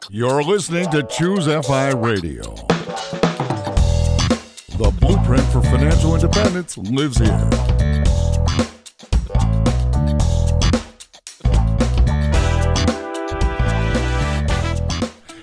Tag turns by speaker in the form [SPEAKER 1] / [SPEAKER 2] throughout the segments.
[SPEAKER 1] You're listening to Choose FI Radio. The blueprint for financial independence lives here.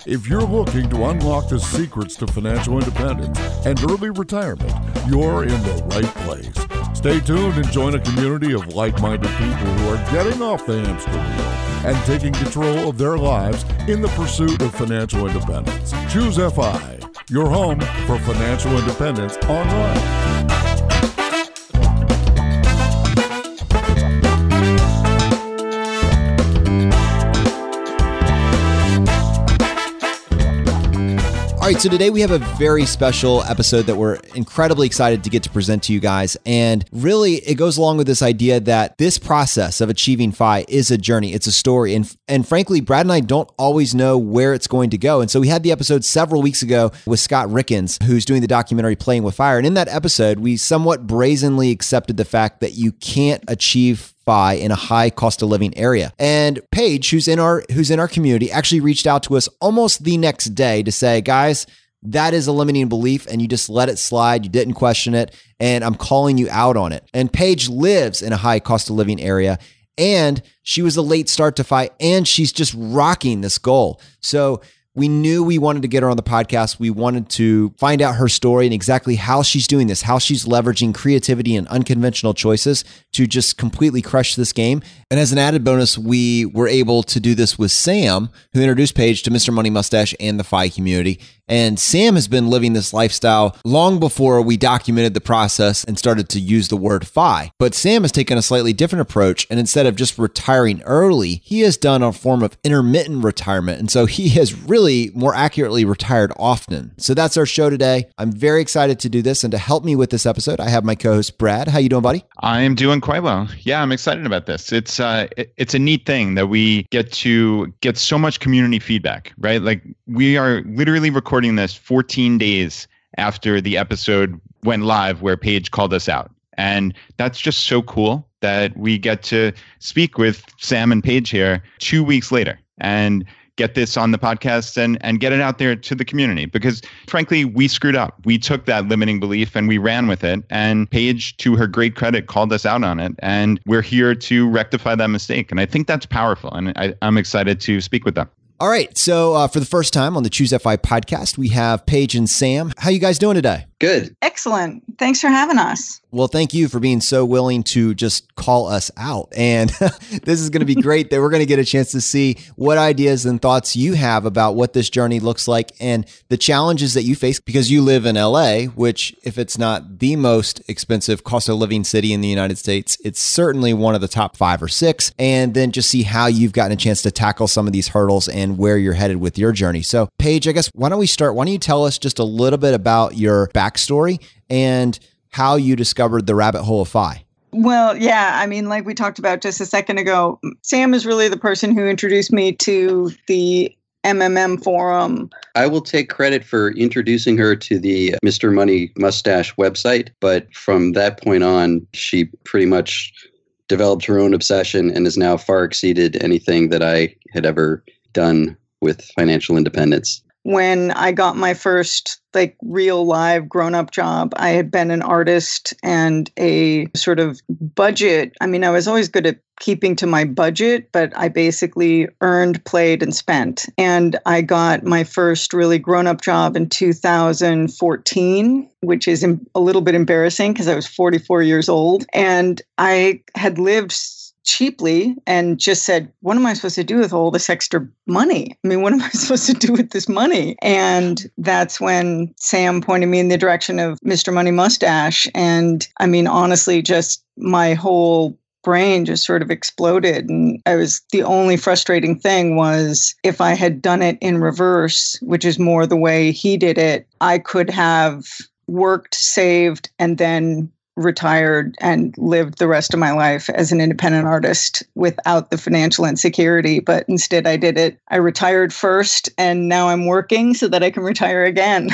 [SPEAKER 1] If you're looking to unlock the secrets to financial independence and early retirement, you're in the right place. Stay tuned and join a community of like-minded people who are getting off the hamster wheel and taking control of their lives in the pursuit of financial independence. Choose FI, your home for financial independence online.
[SPEAKER 2] All right, so today we have a very special episode that we're incredibly excited to get to present to you guys. And really, it goes along with this idea that this process of achieving FI is a journey. It's a story. And frankly, Brad and I don't always know where it's going to go. And so we had the episode several weeks ago with Scott Rickens, who's doing the documentary Playing with Fire. And in that episode, we somewhat brazenly accepted the fact that you can't achieve FI in a high cost of living area. And Paige, who's in our community, actually reached out to us almost the next day to say, guys, that is a limiting belief and you just let it slide. You didn't question it. And I'm calling you out on it. And Paige lives in a high cost of living area. And she was a late start to FI and she's just rocking this goal. So we knew we wanted to get her on the podcast. We wanted to find out her story and exactly how she's doing this, how she's leveraging creativity and unconventional choices to just completely crush this game. And as an added bonus, we were able to do this with Sam, who introduced Paige to Mr. Money Mustache and the FI community. And Sam has been living this lifestyle long before we documented the process and started to use the word FI. But Sam has taken a slightly different approach. And instead of just retiring early, he has done a form of intermittent retirement. And so he has really more accurately retired often. So that's our show today. I'm very excited to do this. And to help me with this episode, I have my co-host, Brad. How you doing, buddy?
[SPEAKER 3] I am doing quite well. Yeah, I'm excited about this. It's a neat thing that we get to get so much community feedback, right? Like we are literally recording this 14 days after the episode went live where Paige called us out. And that's just so cool that we get to speak with Sam and Paige here 2 weeks later and get this on the podcast and get it out there to the community. Because frankly, we screwed up. We took that limiting belief and we ran with it. And Paige, to her great credit, called us out on it. And we're here to rectify that mistake. And I think that's powerful. And I'm excited to speak with them.
[SPEAKER 2] All right. So for the first time on the Choose FI podcast, we have Paige and Sam. How you guys doing today?
[SPEAKER 4] Good.
[SPEAKER 5] Excellent. Thanks for having us.
[SPEAKER 2] Well, thank you for being so willing to just call us out. And this is going to be great that we're going to get a chance to see what ideas and thoughts you have about what this journey looks like and the challenges that you face because you live in LA, which if it's not the most expensive cost of living city in the United States, it's certainly one of the top 5 or 6. And then just see how you've gotten a chance to tackle some of these hurdles and where you're headed with your journey. So Paige, I guess, why don't we start? Why don't you tell us just a little bit about your backstory and how you discovered the rabbit hole of FI?
[SPEAKER 5] Well, yeah, I mean, like we talked about just a second ago, Sam is really the person who introduced me to the MMM forum.
[SPEAKER 4] I will take credit for introducing her to the Mr. Money Mustache website, but from that point on, she pretty much developed her own obsession and has now far exceeded anything that I had ever done with financial independence.
[SPEAKER 5] When I got my first real live grown-up job, I had been an artist and a sort of budget. I mean, I was always good at keeping to my budget, but I basically earned, played, and spent. And I got my first really grown-up job in 2014, which is a little bit embarrassing because I was 44 years old. And I had lived cheaply and just said, what am I supposed to do with all this extra money? I mean, what am I supposed to do with this money? And that's when Sam pointed me in the direction of Mr. Money Mustache. And I mean, honestly, just my whole brain just sort of exploded. And the only frustrating thing was if I had done it in reverse, which is more the way he did it, I could have worked, saved, and then retired and lived the rest of my life as an independent artist without the financial insecurity. But instead I did it. I retired first and now I'm working so that I can retire again.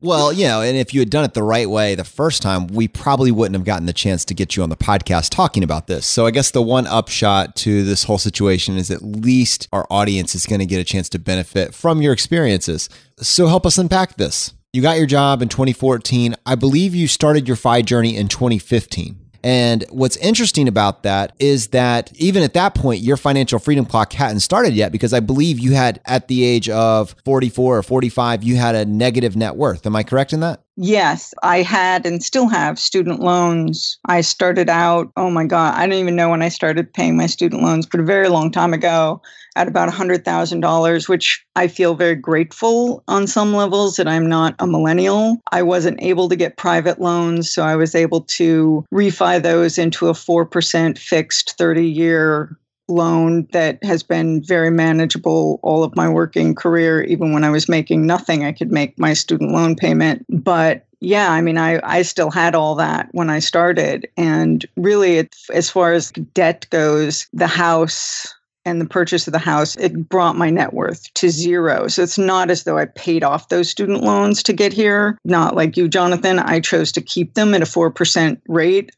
[SPEAKER 2] Well, and if you had done it the right way the first time, we probably wouldn't have gotten the chance to get you on the podcast talking about this. So I guess the one upshot to this whole situation is at least our audience is going to get a chance to benefit from your experiences. So help us unpack this. You got your job in 2014. I believe you started your FI journey in 2015. And what's interesting about that is that even at that point, your financial freedom clock hadn't started yet, because I believe you had, at the age of 44 or 45, you had a negative net worth. Am I correct in that?
[SPEAKER 5] Yes, I had and still have student loans. I started out, oh my God, I don't even know when I started paying my student loans, but a very long time ago at about $100,000, which I feel very grateful on some levels that I'm not a millennial. I wasn't able to get private loans, so I was able to refi those into a 4% fixed 30-year loan that has been very manageable all of my working career. Even when I was making nothing, I could make my student loan payment. But yeah, I mean, I still had all that when I started. And really, as far as debt goes, the house and the purchase of the house, it brought my net worth to zero. So it's not as though I paid off those student loans to get here. Not like you, Jonathan. I chose to keep them at a 4% rate.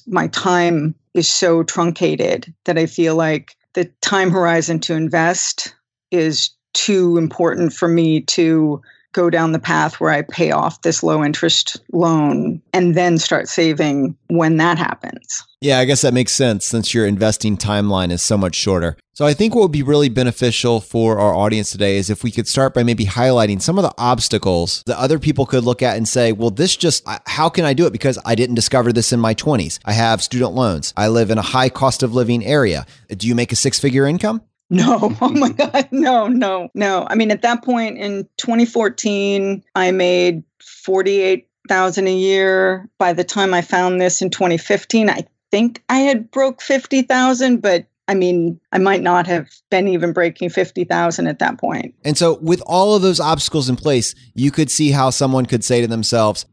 [SPEAKER 5] My time is so truncated that I feel like the time horizon to invest is too important for me to go down the path where I pay off this low interest loan and then start saving when that happens.
[SPEAKER 2] Yeah, I guess that makes sense since your investing timeline is so much shorter. So I think what would be really beneficial for our audience today is if we could start by maybe highlighting some of the obstacles that other people could look at and say, well, how can I do it? Because I didn't discover this in my 20s. I have student loans. I live in a high cost of living area. Do you make a six-figure income?
[SPEAKER 5] No. Oh my God. No. I mean, at that point in 2014, I made $48,000 a year. By the time I found this in 2015, I think I had broke 50,000, but I mean, I might not have been even breaking 50,000 at that point.
[SPEAKER 2] And so with all of those obstacles in place, you could see how someone could say to themselves,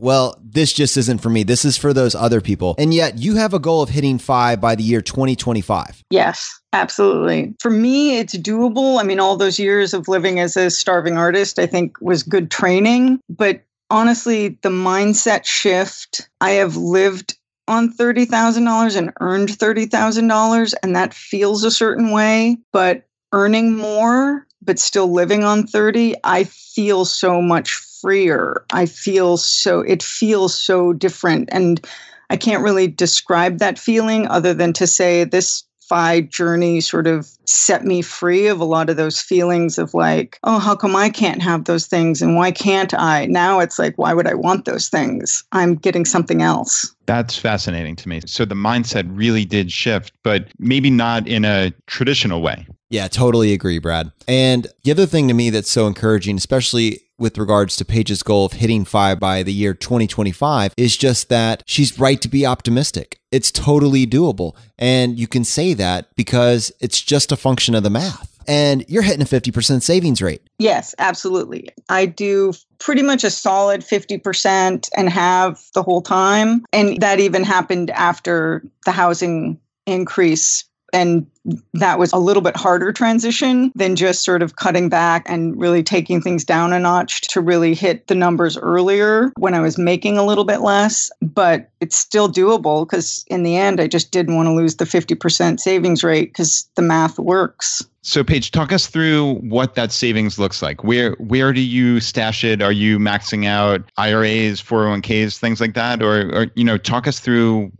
[SPEAKER 2] well, this just isn't for me. This is for those other people. And yet you have a goal of hitting 5 by the year 2025.
[SPEAKER 5] Yes, absolutely. For me, it's doable. I mean, all those years of living as a starving artist, I think was good training. But honestly, the mindset shift, I have lived on $30,000 and earned $30,000, and that feels a certain way, but earning more, but still living on 30, I feel so much freer. It feels so different. And I can't really describe that feeling other than to say this FI journey sort of set me free of a lot of those feelings of like, oh, how come I can't have those things? And why can't I? Now it's like, why would I want those things? I'm getting something else.
[SPEAKER 3] That's fascinating to me. So the mindset really did shift, but maybe not in a traditional way.
[SPEAKER 2] Yeah, totally agree, Brad. And the other thing to me that's so encouraging, especially with regards to Paige's goal of hitting 5 by the year 2025, is just that she's right to be optimistic. It's totally doable. And you can say that because it's just a function of the math. And you're hitting a 50% savings rate.
[SPEAKER 5] Yes, absolutely. I do pretty much a solid 50% and have the whole time. And that even happened after the housing increase. And that was a little bit harder transition than just sort of cutting back and really taking things down a notch to really hit the numbers earlier when I was making a little bit less. But it's still doable because in the end, I just didn't want to lose the 50% savings rate because the math works.
[SPEAKER 3] So Paige, talk us through what that savings looks like. Where do you stash it? Are you maxing out IRAs, 401ks, things like that? Or talk us through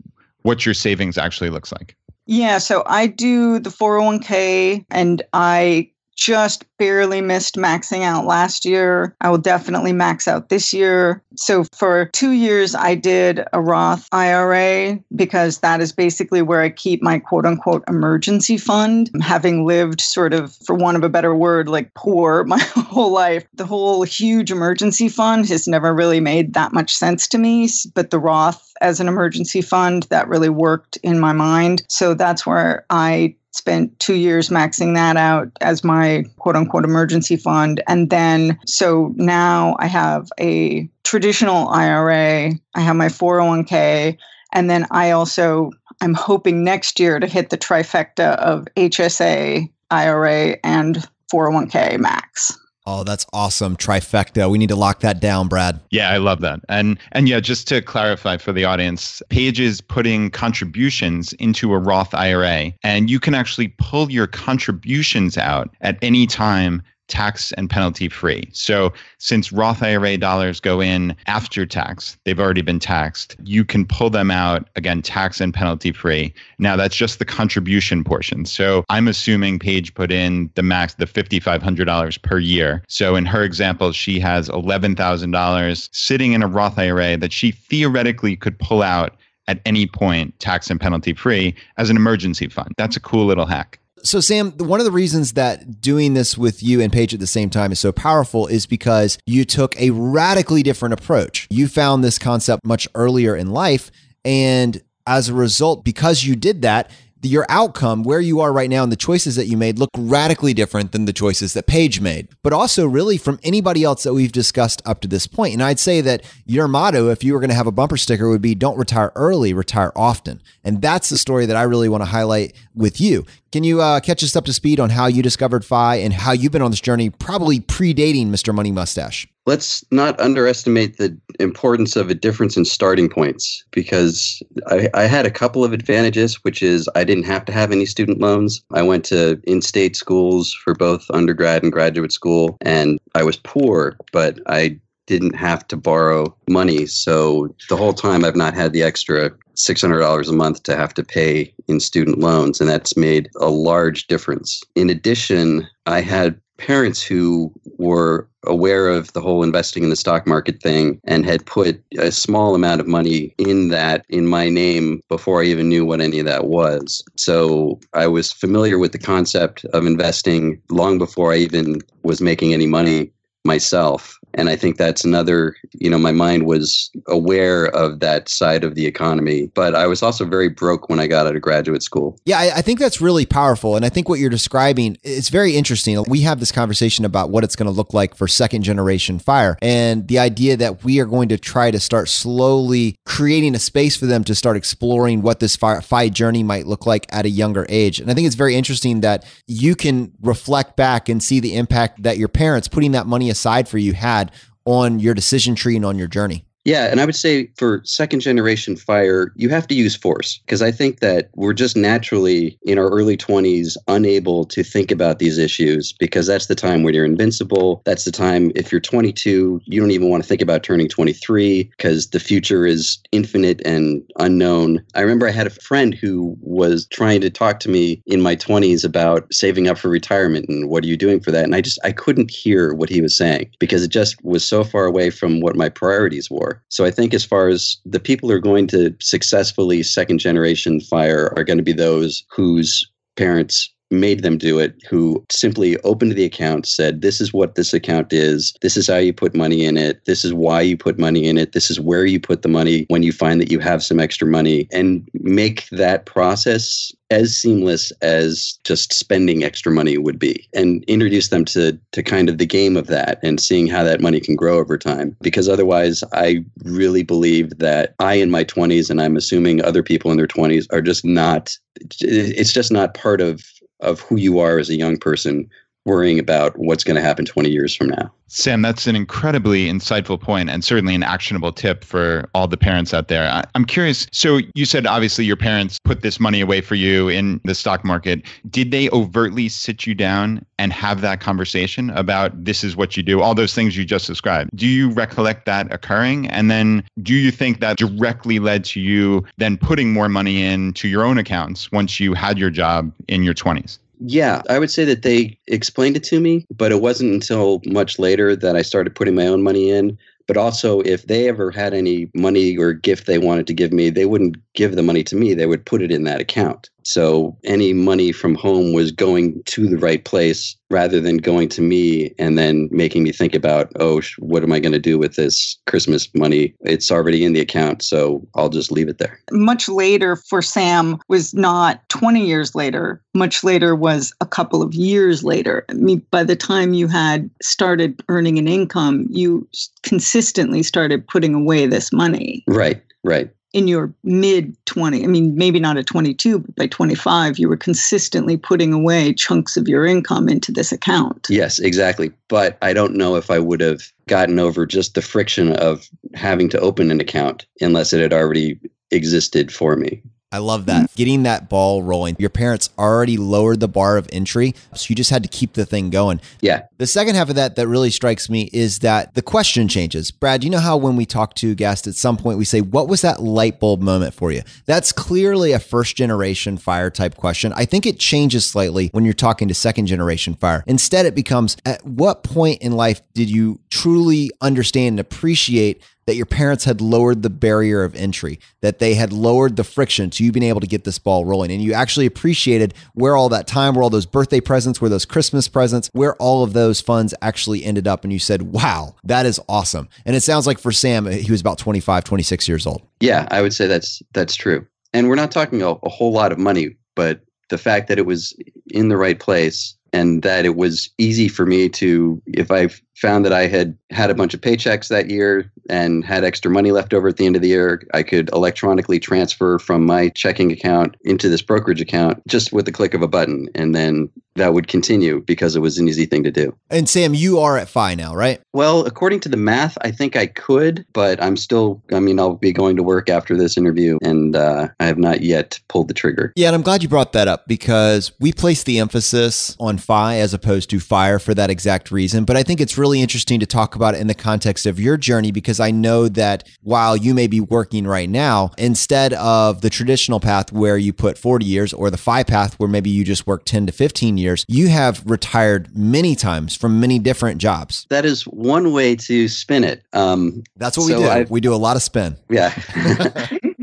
[SPEAKER 3] what your savings actually looks like.
[SPEAKER 5] Yeah, so I do the 401k and I just barely missed maxing out last year. I will definitely max out this year. So for 2 years, I did a Roth IRA because that is basically where I keep my quote unquote emergency fund. Having lived sort of, for want of a better word, like poor my whole life, the whole huge emergency fund has never really made that much sense to me. But the Roth as an emergency fund, that really worked in my mind. So that's where I spent 2 years maxing that out as my quote unquote emergency fund. And then, so now I have a traditional IRA, I have my 401k, and then I'm hoping next year to hit the trifecta of HSA, IRA, and 401k max.
[SPEAKER 2] Oh, that's awesome. Trifecta. We need to lock that down, Brad.
[SPEAKER 3] Yeah, I love that. And yeah, just to clarify for the audience, Paige is putting contributions into a Roth IRA, and you can actually pull your contributions out at any time, tax and penalty free. So since Roth IRA dollars go in after tax, they've already been taxed. You can pull them out, again, tax and penalty free. Now that's just the contribution portion. So I'm assuming Paige put in the max, the $5,500 per year. So in her example, she has $11,000 sitting in a Roth IRA that she theoretically could pull out at any point, tax and penalty free, as an emergency fund. That's a cool little hack.
[SPEAKER 2] So Sam, one of the reasons that doing this with you and Paige at the same time is so powerful is because you took a radically different approach. You found this concept much earlier in life. And as a result, because you did that, your outcome, where you are right now and the choices that you made look radically different than the choices that Paige made, but also really from anybody else that we've discussed up to this point. And I'd say that your motto, if you were going to have a bumper sticker, would be don't retire early, retire often. And that's the story that I really want to highlight with you. Can you catch us up to speed on how you discovered FI and how you've been on this journey, probably predating Mr. Money Mustache?
[SPEAKER 4] Let's not underestimate the importance of a difference in starting points, because I had a couple of advantages, which is I didn't have to have any student loans. I went to in-state schools for both undergrad and graduate school, and I was poor, but I didn't have to borrow money. So the whole time I've not had the extra $600 a month to have to pay in student loans, and that's made a large difference. In addition, I had parents who were aware of the whole investing in the stock market thing and had put a small amount of money in my name before I even knew what any of that was. So I was familiar with the concept of investing long before I even was making any money myself. And I think that's another, my mind was aware of that side of the economy, but I was also very broke when I got out of graduate school.
[SPEAKER 2] Yeah, I think that's really powerful. And I think what you're describing, it's very interesting. We have this conversation about what it's going to look like for second generation FIRE, and the idea that we are going to try to start slowly creating a space for them to start exploring what this FI journey might look like at a younger age. And I think it's very interesting that you can reflect back and see the impact that your parents putting that money aside for you had on your decision tree and on your journey.
[SPEAKER 4] Yeah, and I would say for second generation FIRE, you have to use force, because I think that we're just naturally in our early 20s unable to think about these issues, because that's the time when you're invincible. That's the time, if you're 22, you don't even want to think about turning 23 because the future is infinite and unknown. I remember I had a friend who was trying to talk to me in my 20s about saving up for retirement and what are you doing for that? And I couldn't hear what he was saying because it just was so far away from what my priorities were. So I think as far as the people who are going to successfully second generation FIRE are going to be those whose parents made them do it, who simply opened the account, said, this is what this account is. This is how you put money in it. This is why you put money in it. This is where you put the money when you find that you have some extra money, and make that process as seamless as just spending extra money would be, and introduce them to kind of the game of that and seeing how that money can grow over time. Because otherwise, I really believe that I in my 20s, and I'm assuming other people in their 20s, are just not, it's just not part of who you are as a young person, worrying about what's going to happen 20 years from now.
[SPEAKER 3] Sam, that's an incredibly insightful point and certainly an actionable tip for all the parents out there. I'm curious. So you said obviously your parents put this money away for you in the stock market. Did they overtly sit you down and have that conversation about this is what you do, all those things you just described? Do you recollect that occurring? And then do you think that directly led to you then putting more money into your own accounts once you had your job in your 20s?
[SPEAKER 4] Yeah, I would say that they explained it to me, but it wasn't until much later that I started putting my own money in. But also, if they ever had any money or gift they wanted to give me, they wouldn't give the money to me. They would put it in that account. So any money from home was going to the right place rather than going to me and then making me think about, what am I going to do with this Christmas money? It's already in the account, so I'll just leave it there.
[SPEAKER 5] Much later for Sam was not 20 years later. Much later was a couple of years later. I mean, by the time you had started earning an income, you consistently started putting away this money.
[SPEAKER 4] Right.
[SPEAKER 5] in your mid 20, I mean, maybe not at 22, but by 25, you were consistently putting away chunks of your income into this account.
[SPEAKER 4] Yes, exactly. But I don't know if I would have gotten over just the friction of having to open an account unless it had already existed for me.
[SPEAKER 2] I love that. Getting that ball rolling. Your parents already lowered the bar of entry, so you just had to keep the thing going.
[SPEAKER 4] Yeah.
[SPEAKER 2] The second half of that really strikes me is that the question changes. Brad, you know how when we talk to guests at some point we say, what was that light bulb moment for you? That's clearly a first generation FIRE type question. I think it changes slightly when you're talking to second generation FIRE. Instead, it becomes, at what point in life did you truly understand and appreciate that your parents had lowered the barrier of entry, that they had lowered the friction to you being able to get this ball rolling. And you actually appreciated where all that time, where all those birthday presents, where those Christmas presents, where all of those funds actually ended up. And you said, wow, that is awesome. And it sounds like for Sam, he was about 25, 26 years old.
[SPEAKER 4] Yeah, I would say that's true. And we're not talking a whole lot of money, but the fact that it was in the right place and that it was easy for me to, if I found that I had a bunch of paychecks that year and had extra money left over at the end of the year, I could electronically transfer from my checking account into this brokerage account just with the click of a button. And then that would continue because it was an easy thing to do.
[SPEAKER 2] And Sam, you are at FI now, right?
[SPEAKER 4] Well, according to the math, I think I could, but I'll be going to work after this interview and I have not yet pulled the trigger.
[SPEAKER 2] Yeah, and I'm glad you brought that up because we place the emphasis on FI as opposed to FIRE for that exact reason. But I think it's really interesting to talk about it in the context of your journey because I know that while you may be working right now, instead of the traditional path where you put 40 years or the FI path where maybe you just work 10 to 15 years, you have retired many times from many different jobs.
[SPEAKER 4] That is one way to spin it.
[SPEAKER 2] That's what we do. We do a lot of spin.
[SPEAKER 4] Yeah.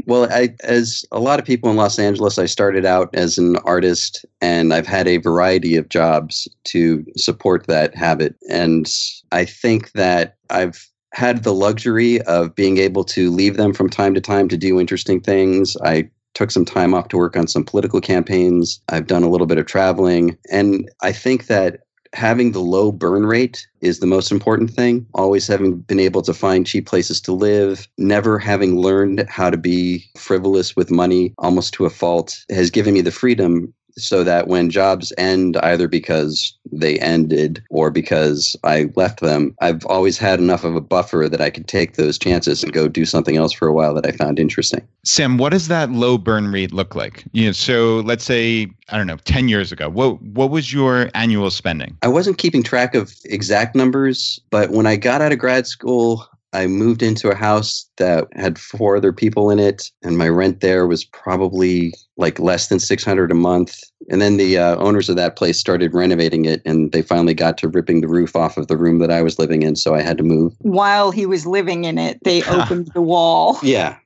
[SPEAKER 4] Well, as a lot of people in Los Angeles, I started out as an artist and I've had a variety of jobs to support that habit. And I think that I've had the luxury of being able to leave them from time to time to do interesting things. I took some time off to work on some political campaigns. I've done a little bit of traveling. And I think that having the low burn rate is the most important thing. Always having been able to find cheap places to live, never having learned how to be frivolous with money almost to a fault has given me the freedom so that when jobs end, either because they ended or because I left them, I've always had enough of a buffer that I could take those chances and go do something else for a while that I found interesting.
[SPEAKER 3] Sam, what does that low burn rate look like? So let's say, 10 years ago, what was your annual spending?
[SPEAKER 4] I wasn't keeping track of exact numbers, but when I got out of grad school, I moved into a house that had 4 other people in it, and my rent there was probably like less than $600 a month. And then the owners of that place started renovating it, and they finally got to ripping the roof off of the room that I was living in, so I had to move.
[SPEAKER 5] While he was living in it, they opened the wall.
[SPEAKER 4] Yeah.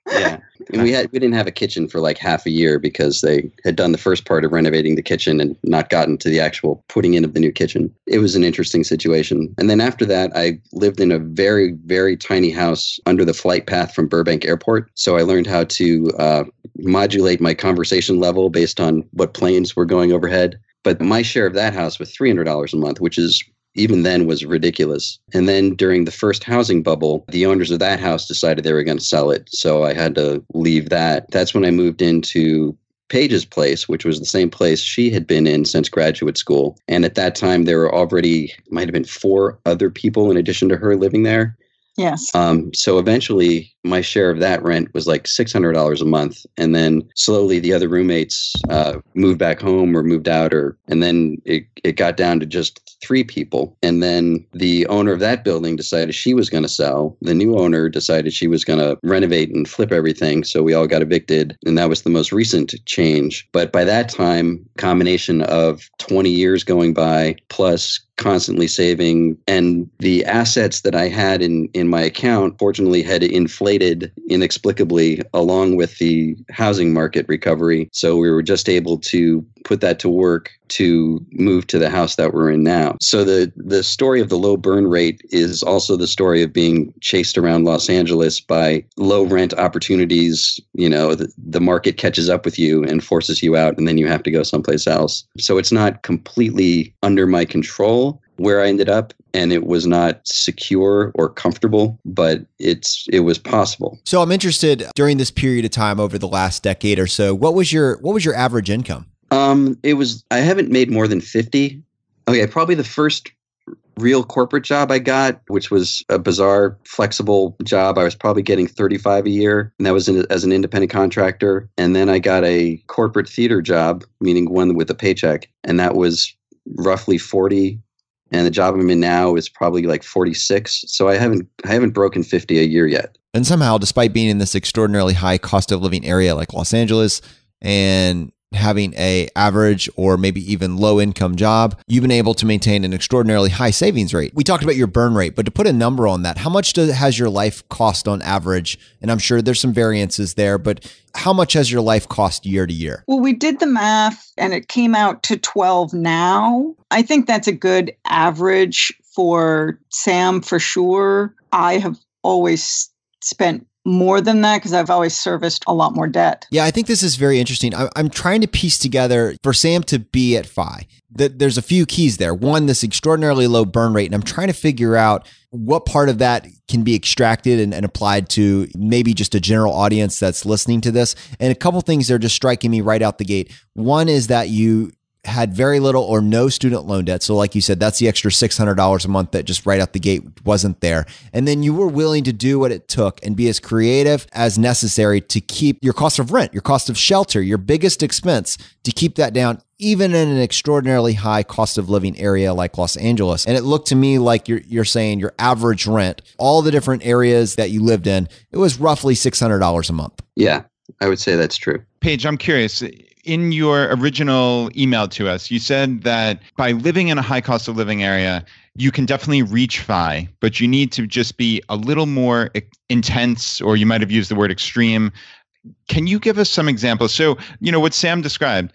[SPEAKER 4] And we didn't have a kitchen for like half a year because they had done the first part of renovating the kitchen and not gotten to the actual putting in of the new kitchen. It was an interesting situation. And then after that, I lived in a very, very tiny house under the flight path from Burbank Airport. So I learned how to modulate my conversation level based on what planes were going overhead. But my share of that house was $300 a month, which is even then was ridiculous. And then during the first housing bubble, the owners of that house decided they were going to sell it. So I had to leave that. That's when I moved into Paige's place, which was the same place she had been in since graduate school. And at that time, there were already, might have been 4 other people in addition to her living there.
[SPEAKER 5] Yes.
[SPEAKER 4] So eventually my share of that rent was like $600 a month. And then slowly the other roommates moved back home or moved out, and then it got down to just 3 people. And then the owner of that building decided she was going to sell. The new owner decided she was going to renovate and flip everything. So we all got evicted. And that was the most recent change. But by that time, combination of 20 years going by plus constantly saving, and the assets that I had in my account fortunately had inflated inexplicably along with the housing market recovery. So we were just able to put that to work to move to the house that we're in now. So the story of the low burn rate is also the story of being chased around Los Angeles by low rent opportunities. The market catches up with you and forces you out, and then you have to go someplace else. So it's not completely under my control, where I ended up, and it was not secure or comfortable, but it was possible.
[SPEAKER 2] So I'm interested, during this period of time over the last decade or so, what was your average income?
[SPEAKER 4] I haven't made more than 50. Okay, probably the first real corporate job I got, which was a bizarre, flexible job. I was probably getting 35 a year, and that was as an independent contractor. And then I got a corporate theater job, meaning one with a paycheck, and that was roughly 40. And the job I'm in now is probably like 46. So I haven't broken 50 a year yet.
[SPEAKER 2] And somehow, despite being in this extraordinarily high cost of living area like Los Angeles and having a average or maybe even low income job, you've been able to maintain an extraordinarily high savings rate. We talked about your burn rate, but to put a number on that, how much has your life cost on average? And I'm sure there's some variances there, but how much has your life cost year to year?
[SPEAKER 5] Well, we did the math and it came out to 12 now. I think that's a good average for Sam for sure. I have always spent more than that because I've always serviced a lot more debt.
[SPEAKER 2] Yeah, I think this is very interesting. I'm trying to piece together for Sam to be at FI. There's a few keys there. One, this extraordinarily low burn rate, and I'm trying to figure out what part of that can be extracted and applied to maybe just a general audience that's listening to this. And a couple things that are just striking me right out the gate. One is that you had very little or no student loan debt. So like you said, that's the extra $600 a month that just right out the gate wasn't there. And then you were willing to do what it took and be as creative as necessary to keep your cost of rent, your cost of shelter, your biggest expense, to keep that down, even in an extraordinarily high cost of living area like Los Angeles. And it looked to me like you're saying your average rent, all the different areas that you lived in, it was roughly $600 a month.
[SPEAKER 4] Yeah, I would say that's true.
[SPEAKER 3] Paige, I'm curious. In your original email to us, you said that by living in a high cost of living area, you can definitely reach FI, but you need to just be a little more intense, or you might have used the word extreme. Can you give us some examples? So, what Sam described,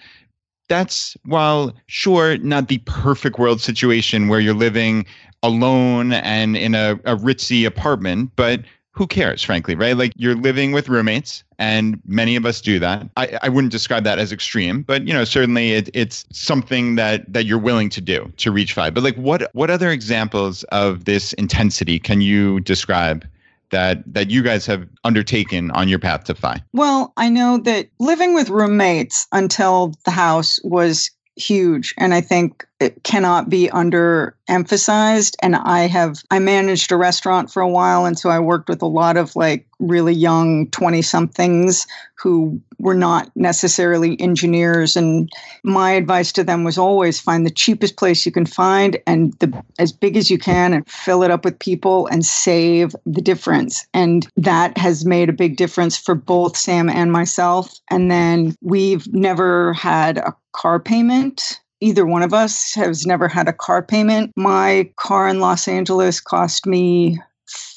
[SPEAKER 3] that's, while sure, not the perfect world situation where you're living alone and in a ritzy apartment, but who cares, frankly, right? Like, you're living with roommates, and many of us do that. I wouldn't describe that as extreme, but certainly it's something that you're willing to do to reach FI. But like, what other examples of this intensity can you describe that you guys have undertaken on your path to FI?
[SPEAKER 5] Well, I know that living with roommates until the house was huge, and I think it cannot be underemphasized. And I managed a restaurant for a while, and so I worked with a lot of like really young 20-somethings who were not necessarily engineers. And my advice to them was always find the cheapest place you can find and as big as you can, and fill it up with people and save the difference. And that has made a big difference for both Sam and myself. And then we've never had a car payment. Either one of us has never had a car payment. My car in Los Angeles cost me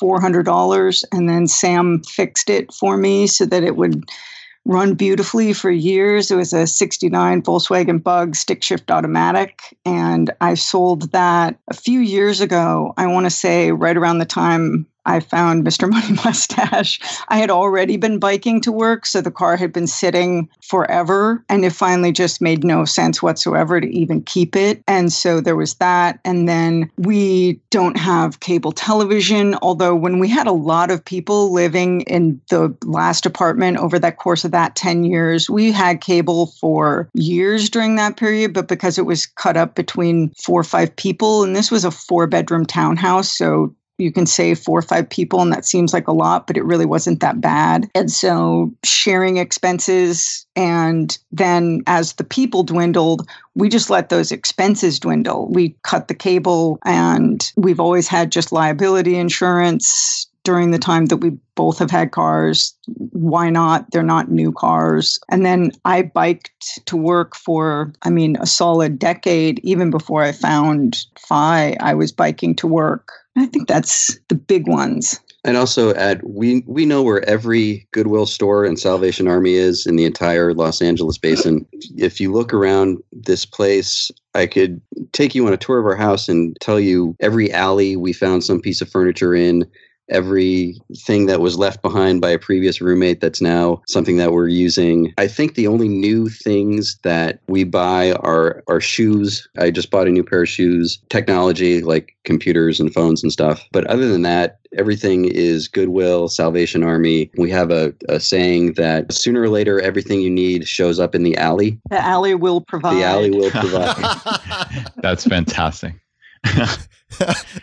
[SPEAKER 5] $400, and then Sam fixed it for me so that it would run beautifully for years. It was a 69 Volkswagen Bug stick shift automatic, and I sold that a few years ago. I want to say right around the time I found Mr. Money Mustache. I had already been biking to work, so the car had been sitting forever, and it finally just made no sense whatsoever to even keep it. And so there was that. And then we don't have cable television, although when we had a lot of people living in the last apartment over that course of that 10 years, we had cable for years during that period, but because it was cut up between 4 or 5 people, and this was a 4-bedroom townhouse, so you can say 4 or 5 people, and that seems like a lot, but it really wasn't that bad. And so sharing expenses, and then as the people dwindled, we just let those expenses dwindle. We cut the cable, and we've always had just liability insurance during the time that we both have had cars. Why not? They're not new cars. And then I biked to work for, a solid decade. Even before I found FI, I was biking to work. I think that's the big ones.
[SPEAKER 4] I'd also add, we know where every Goodwill store and Salvation Army is in the entire Los Angeles basin. If you look around this place, I could take you on a tour of our house and tell you every alley we found some piece of furniture in, everything that was left behind by a previous roommate that's now something that we're using. I think the only new things that we buy are shoes. I just bought a new pair of shoes, technology like computers and phones and stuff. But other than that, everything is Goodwill, Salvation Army. We have a saying that sooner or later, everything you need shows up in the alley.
[SPEAKER 5] The alley will provide.
[SPEAKER 4] The alley will provide.
[SPEAKER 3] That's fantastic.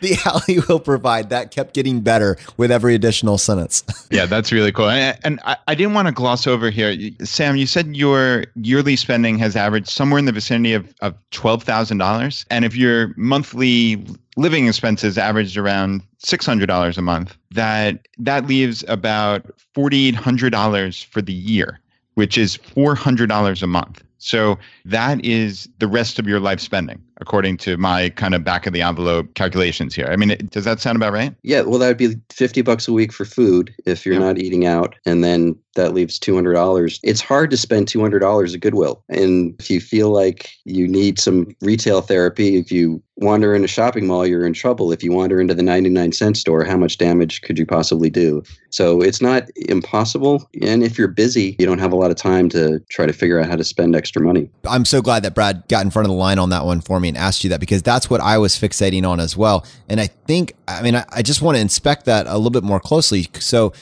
[SPEAKER 2] The alley will provide. That kept getting better with every additional sentence.
[SPEAKER 3] Yeah, that's really cool. And I didn't want to gloss over here. Sam, you said your yearly spending has averaged somewhere in the vicinity of $12,000. And if your monthly living expenses averaged around $600 a month, that leaves about $4,800 for the year, which is $400 a month. So that is the rest of your life spending, according to my kind of back of the envelope calculations here. I mean, does that sound about right?
[SPEAKER 4] Yeah, well, that would be $50 a week for food if you're not eating out. And then that leaves $200. It's hard to spend $200 at Goodwill. And if you feel like you need some retail therapy, if you wander in a shopping mall, you're in trouble. If you wander into the 99-cent store, how much damage could you possibly do? So it's not impossible. And if you're busy, you don't have a lot of time to try to figure out how to spend extra money.
[SPEAKER 2] I'm so glad that Brad got in front of the line on that one for me and asked you that, because that's what I was fixating on as well. And I just want to inspect that a little bit more closely. So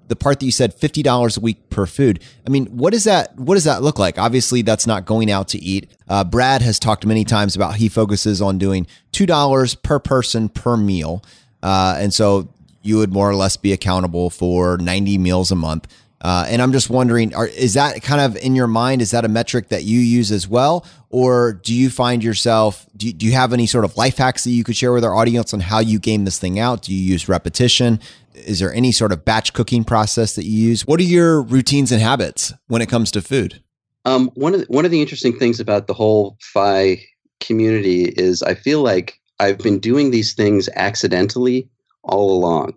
[SPEAKER 2] the part that you said $50 a week per food. I mean, what does that look like? Obviously, that's not going out to eat. Brad has talked many times about he focuses on doing $2 per person per meal. And so you would more or less be accountable for 90 meals a month. And I'm just wondering, is that kind of in your mind? Is that a metric that you use as well? Or do you find yourself, do you have any sort of life hacks that you could share with our audience on how you game this thing out? Do you use repetition? Is there any sort of batch cooking process that you use? What are your routines and habits when it comes to food?
[SPEAKER 4] One of the interesting things about the whole FI community is I feel like I've been doing these things accidentally all along.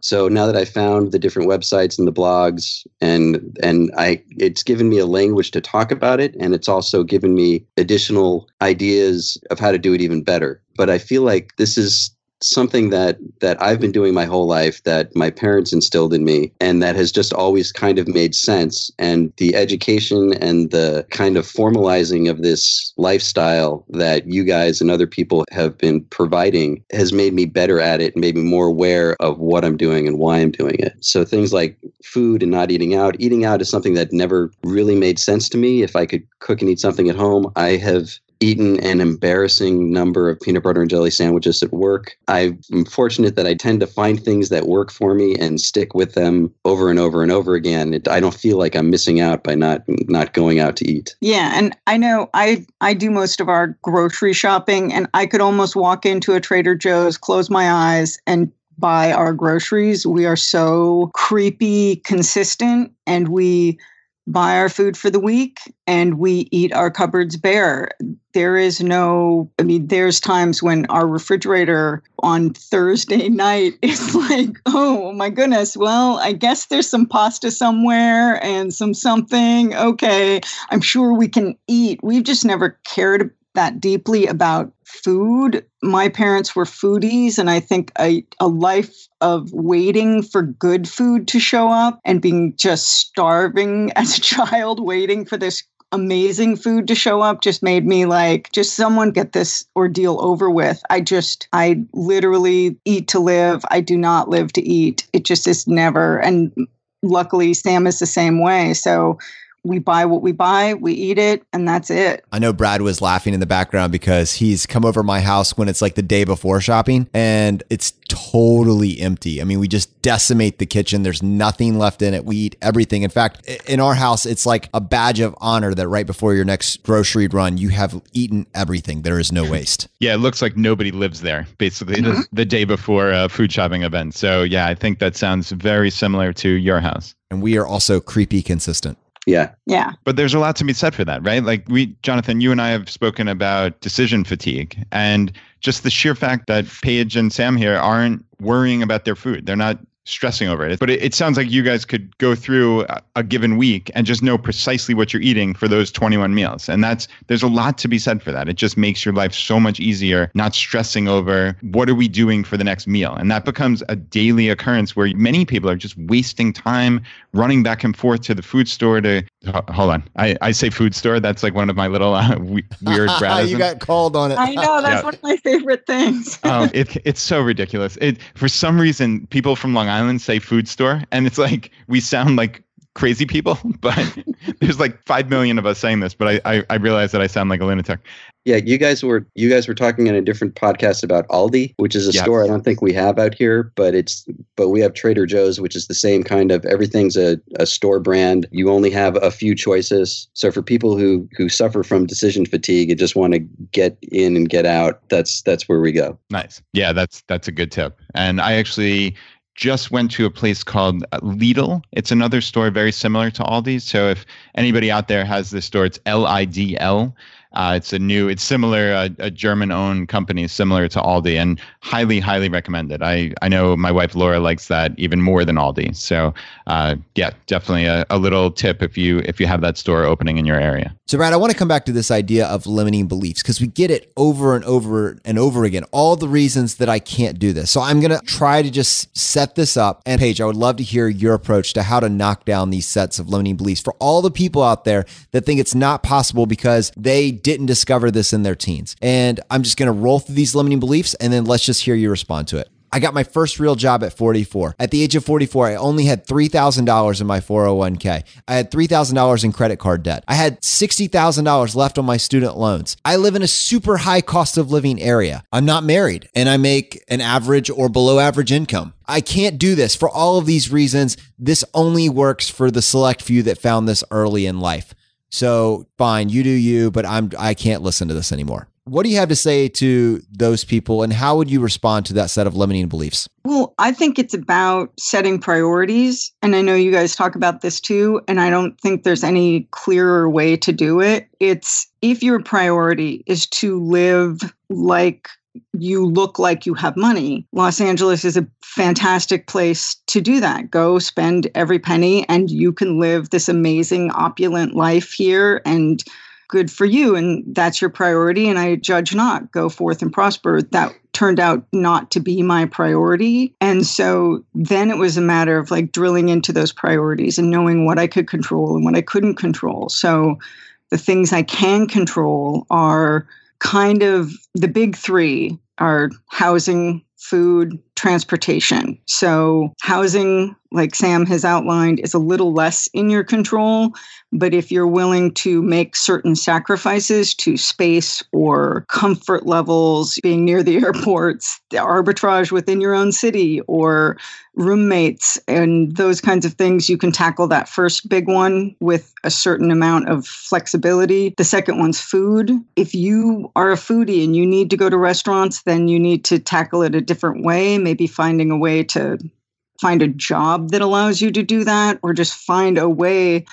[SPEAKER 4] So now that I found the different websites and the blogs, and it's given me a language to talk about it, and it's also given me additional ideas of how to do it even better. But I feel like this is something that I've been doing my whole life, that my parents instilled in me, and that has just always kind of made sense. And the education and the kind of formalizing of this lifestyle that you guys and other people have been providing has made me better at it and made me more aware of what I'm doing and why I'm doing it. So things like food and not eating out. Eating out is something that never really made sense to me. If I could cook and eat something at home, I have eaten an embarrassing number of peanut butter and jelly sandwiches at work. I'm fortunate that I tend to find things that work for me and stick with them over and over and over again. I don't feel like I'm missing out by not going out to eat.
[SPEAKER 5] Yeah, and I know I do most of our grocery shopping, and I could almost walk into a Trader Joe's, close my eyes, and buy our groceries. We are so creepy consistent, and we buy our food for the week and we eat our cupboards bare. There's times when our refrigerator on Thursday night is like, oh my goodness, well, I guess there's some pasta somewhere and something. Okay, I'm sure we can eat. We've just never cared that deeply about food. My parents were foodies, and I think a life of waiting for good food to show up and being just starving as a child, waiting for this amazing food to show up just made me like, just someone get this ordeal over with. I literally eat to live. I do not live to eat. It just is never. And luckily Sam is the same way. So we buy what we buy, we eat it, and that's it.
[SPEAKER 2] I know Brad was laughing in the background because he's come over my house when it's like the day before shopping and it's totally empty. I mean, we just decimate the kitchen. There's nothing left in it. We eat everything. In fact, in our house, it's like a badge of honor that right before your next grocery run, you have eaten everything. There is no waste.
[SPEAKER 3] Yeah, it looks like nobody lives there, basically, the day before a food shopping event. So yeah, I think that sounds very similar to your house.
[SPEAKER 2] And we are also creepy consistent.
[SPEAKER 4] Yeah.
[SPEAKER 5] Yeah.
[SPEAKER 3] But there's a lot to be said for that, right? Like Jonathan, you and I have spoken about decision fatigue and just the sheer fact that Paige and Sam here aren't worrying about their food. They're not stressing over it. But it sounds like you guys could go through a given week and just know precisely what you're eating for those 21 meals. And there's a lot to be said for that. It just makes your life so much easier, not stressing over what are we doing for the next meal. And that becomes a daily occurrence where many people are just wasting time running back and forth to the food store to, hold on. I say food store. That's like one of my little weird Bradisms.
[SPEAKER 2] You got called on it.
[SPEAKER 5] I know. That's one of my favorite things.
[SPEAKER 3] It's so ridiculous. For some reason, people from Long Island say food store, and it's like we sound like crazy people, but there's like 5 million of us saying this, but I realize that I sound like a lunatic.
[SPEAKER 4] Yeah, you guys were talking in a different podcast about Aldi, which is a store I don't think we have out here, but we have Trader Joe's, which is the same kind of, everything's a store brand. You only have a few choices. So for people who suffer from decision fatigue and just want to get in and get out, that's where we go.
[SPEAKER 3] Nice. Yeah, that's a good tip. And I actually just went to a place called Lidl. It's another store very similar to Aldi's. So if anybody out there has this store, it's LIDL. It's similar, a German-owned company similar to Aldi, and highly, highly recommended. I know my wife Laura likes that even more than Aldi. So yeah, definitely a little tip if you have that store opening in your area.
[SPEAKER 2] So Brad, I want to come back to this idea of limiting beliefs because we get it over and over and over again, all the reasons that I can't do this. So I'm going to try to just set this up. And Paige, I would love to hear your approach to how to knock down these sets of limiting beliefs for all the people out there that think it's not possible because they didn't discover this in their teens. And I'm just going to roll through these limiting beliefs and then let's just hear you respond to it. I got my first real job at 44. At the age of 44, I only had $3,000 in my 401k. I had $3,000 in credit card debt. I had $60,000 left on my student loans. I live in a super high cost of living area. I'm not married and I make an average or below average income. I can't do this for all of these reasons. This only works for the select few that found this early in life. So fine, you do you, but I can't listen to this anymore. What do you have to say to those people and how would you respond to that set of limiting beliefs?
[SPEAKER 5] Well, I think it's about setting priorities. And I know you guys talk about this too. And I don't think there's any clearer way to do it. It's if your priority is to live like you look like you have money, Los Angeles is a fantastic place to do that. Go spend every penny and you can live this amazing, opulent life here and good for you. And that's your priority. And I judge not. Go forth and prosper. That turned out not to be my priority. And so then it was a matter of like drilling into those priorities and knowing what I could control and what I couldn't control. So the things I can control are kind of the big three are housing, food, transportation. So housing, like Sam has outlined, is a little less in your control. But if you're willing to make certain sacrifices to space or comfort levels, being near the airports, the arbitrage within your own city or roommates and those kinds of things, you can tackle that first big one with a certain amount of flexibility. The second one's food. If you are a foodie and you need to go to restaurants, then you need to tackle it a different way, maybe finding a way to find a job that allows you to do that, or just find a way,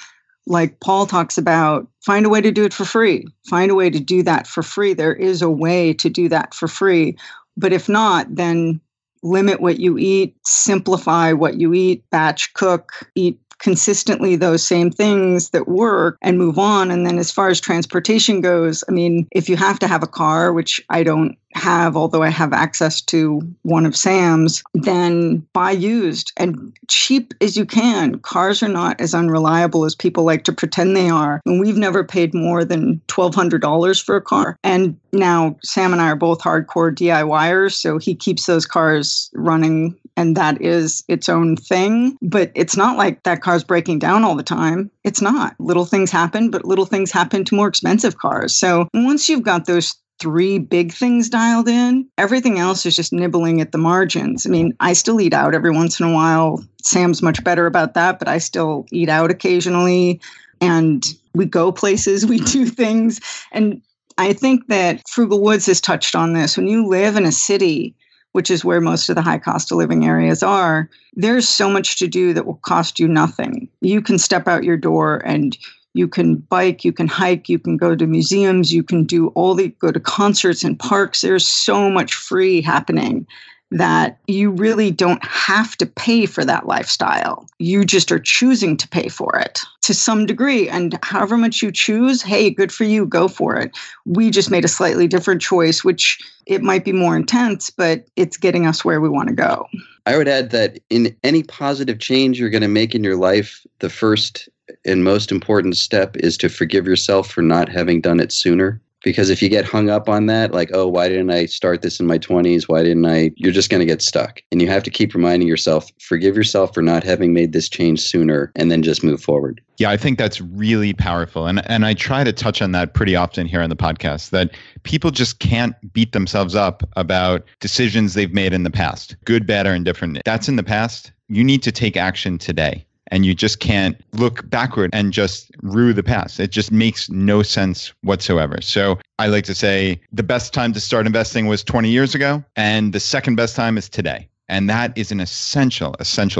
[SPEAKER 5] like Paul talks about, find a way to do it for free. Find a way to do that for free. There is a way to do that for free. But if not, then limit what you eat, simplify what you eat, batch cook, eat consistently those same things that work and move on. And then as far as transportation goes, I mean, if you have to have a car, which I don't have, although I have access to one of Sam's, then buy used and cheap as you can. Cars are not as unreliable as people like to pretend they are. And we've never paid more than $1,200 for a car. And now Sam and I are both hardcore DIYers, so he keeps those cars running and that is its own thing. But it's not like that car's breaking down all the time. It's not. Little things happen, but little things happen to more expensive cars. So once you've got those three big things dialed in, everything else is just nibbling at the margins. I mean, I still eat out every once in a while. Sam's much better about that, but I still eat out occasionally. And we go places, we do things. And I think that Frugal Woods has touched on this. When you live in a city, which is where most of the high cost of living areas are, there's so much to do that will cost you nothing. You can step out your door and you can bike, you can hike, you can go to museums, you can go to concerts and parks. There's so much free happening. that you really don't have to pay for that lifestyle. You just are choosing to pay for it to some degree. And however much you choose, hey, good for you, go for it. We just made a slightly different choice, which it might be more intense, but it's getting us where we want to go.
[SPEAKER 4] I would add that in any positive change you're going to make in your life, the first and most important step is to forgive yourself for not having done it sooner. Because if you get hung up on that, like, oh, why didn't I start this in my 20s? Why didn't I? You're just going to get stuck. And you have to keep reminding yourself, forgive yourself for not having made this change sooner, and then just move forward.
[SPEAKER 3] Yeah, I think that's really powerful. And I try to touch on that pretty often here on the podcast, that people just can't beat themselves up about decisions they've made in the past, good, bad, or indifferent. That's in the past. You need to take action today. And you just can't look backward and just rue the past. It just makes no sense whatsoever. So I like to say the best time to start investing was 20 years ago, and the second best time is today. And that is an essential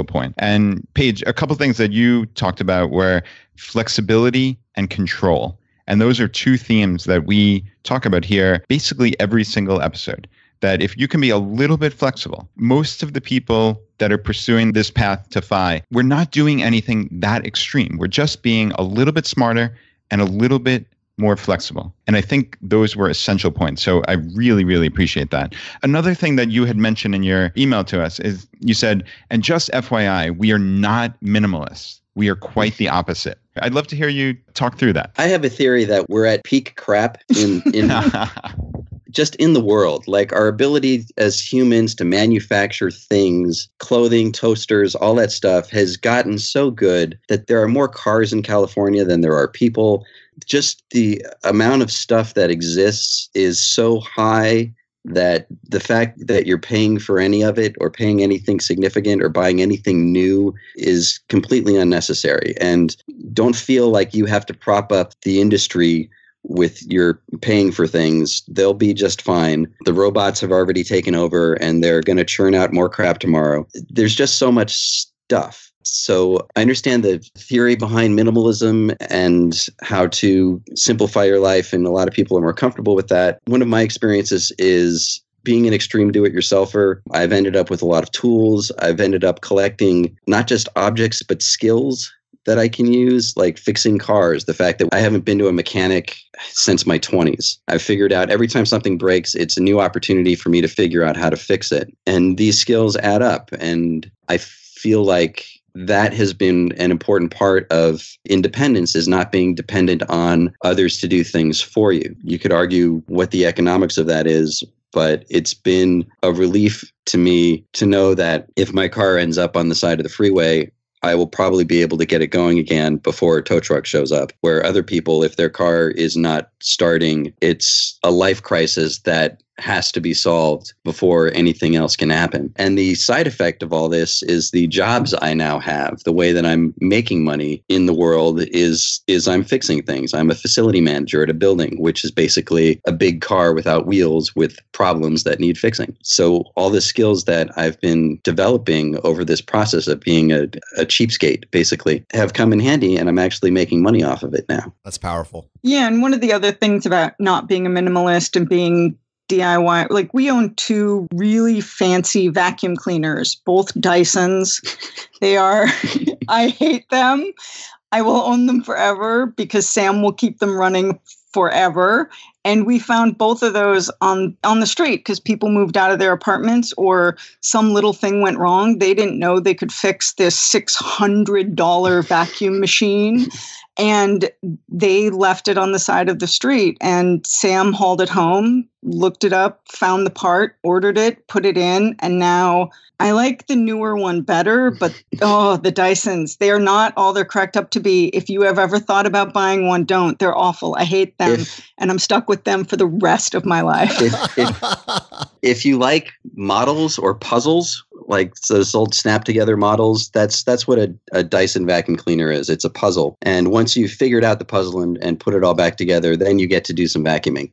[SPEAKER 3] point. And Paige, a couple things that you talked about were flexibility and control. And those are two themes that we talk about here basically every single episode. That if you can be a little bit flexible, most of the people that are pursuing this path to FI, we're not doing anything that extreme. We're just being a little bit smarter and a little bit more flexible. And I think those were essential points. So I really, really appreciate that. Another thing that you had mentioned in your email to us is you said, and just FYI, we are not minimalists. We are quite the opposite. I'd love to hear you talk through that.
[SPEAKER 4] I have a theory that we're at peak crap in just in the world. Like our ability as humans to manufacture things, clothing, toasters, all that stuff has gotten so good that there are more cars in California than there are people. Just the amount of stuff that exists is so high that the fact that you're paying for any of it or paying anything significant or buying anything new is completely unnecessary. And don't feel like you have to prop up the industry with your paying for things. They'll be just fine. The robots have already taken over and they're going to churn out more crap tomorrow. There's just so much stuff. So I understand the theory behind minimalism and how to simplify your life, and a lot of people are more comfortable with that. One of my experiences is being an extreme do-it-yourselfer. I've ended up with a lot of tools. I've ended up collecting not just objects, but skills that I can use, like fixing cars. The fact that I haven't been to a mechanic since my 20s. I've figured out every time something breaks, it's a new opportunity for me to figure out how to fix it. And these skills add up. And I feel like that has been an important part of independence, is not being dependent on others to do things for you. You could argue what the economics of that is, but it's been a relief to me to know that if my car ends up on the side of the freeway, I will probably be able to get it going again before a tow truck shows up. Where other people, if their car is not starting, it's a life crisis that has to be solved before anything else can happen. And the side effect of all this is the jobs I now have. The way that I'm making money in the world is I'm fixing things. I'm a facility manager at a building, which is basically a big car without wheels with problems that need fixing. So all the skills that I've been developing over this process of being a cheapskate, basically, have come in handy, and I'm actually making money off of it now.
[SPEAKER 2] That's powerful.
[SPEAKER 5] Yeah, and one of the other things about not being a minimalist and being DIY, like we own two really fancy vacuum cleaners, both Dysons. They are, I hate them. I will own them forever because Sam will keep them running forever. And we found both of those on the street because people moved out of their apartments or some little thing went wrong. They didn't know they could fix this $600 vacuum machine. And they left it on the side of the street, and Sam hauled it home, looked it up, found the part, ordered it, put it in. And now I like the newer one better, but the Dysons, they are not all they're cracked up to be. If you have ever thought about buying one, don't. They're awful. I hate them. And I'm stuck with them for the rest of my life.
[SPEAKER 4] If you like models or puzzles, like those old snap together models, that's what a Dyson vacuum cleaner is. It's a puzzle. And once you've figured out the puzzle and put it all back together, then you get to do some vacuuming.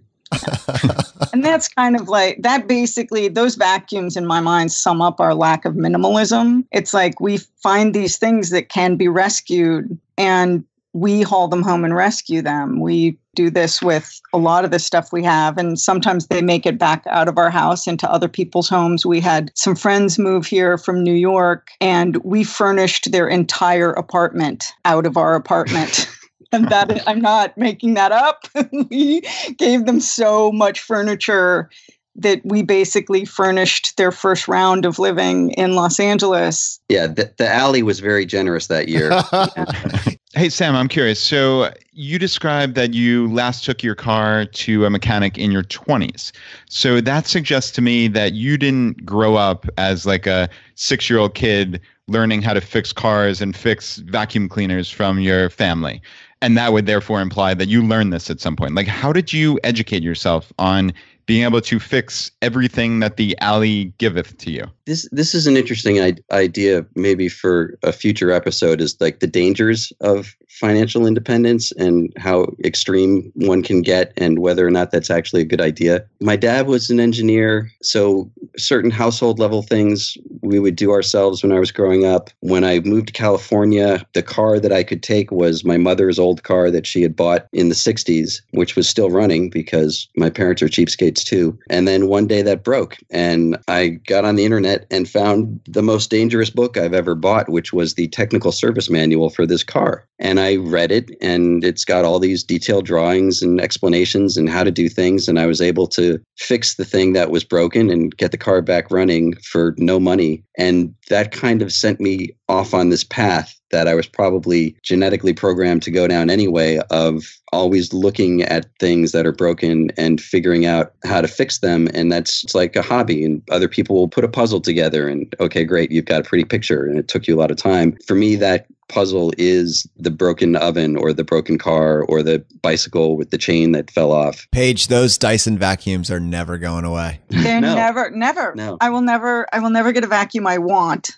[SPEAKER 5] And that's kind of like that. Basically, those vacuums in my mind sum up our lack of minimalism. It's like we find these things that can be rescued, and we haul them home and rescue them. We do this with a lot of the stuff we have, and sometimes they make it back out of our house into other people's homes. We had some friends move here from New York, and we furnished their entire apartment out of our apartment. And that, I'm not making that up. We gave them so much furniture that we basically furnished their first round of living in Los Angeles.
[SPEAKER 4] Yeah, the alley was very generous that year.
[SPEAKER 3] Hey, Sam, I'm curious. So you described that you last took your car to a mechanic in your 20s. So that suggests to me that you didn't grow up as like a 6-year-old kid learning how to fix cars and fix vacuum cleaners from your family. And that would therefore imply that you learned this at some point. Like, how did you educate yourself on being able to fix everything that the alley giveth to you?
[SPEAKER 4] This is an interesting idea, maybe for a future episode, is like the dangers of financial independence and how extreme one can get and whether or not that's actually a good idea. My dad was an engineer, so certain household level things we would do ourselves when I was growing up. When I moved to California, the car that I could take was my mother's old car that she had bought in the 60s, which was still running because my parents are cheapskates too. And then one day that broke, and I got on the internet and found the most dangerous book I've ever bought, which was the technical service manual for this car. And I read it, and it's got all these detailed drawings and explanations and how to do things. And I was able to fix the thing that was broken and get the car back running for no money. And that kind of sent me off on this path that I was probably genetically programmed to go down anyway, of always looking at things that are broken and figuring out how to fix them. And it's like a hobby, and other people will put a puzzle together and, okay, great, you've got a pretty picture, and it took you a lot of time. For me, that puzzle is the broken oven or the broken car or the bicycle with the chain that fell off.
[SPEAKER 2] Paige, those Dyson vacuums are never going away.
[SPEAKER 5] They're
[SPEAKER 4] No.
[SPEAKER 5] never.
[SPEAKER 4] No.
[SPEAKER 5] I will never get a vacuum I want.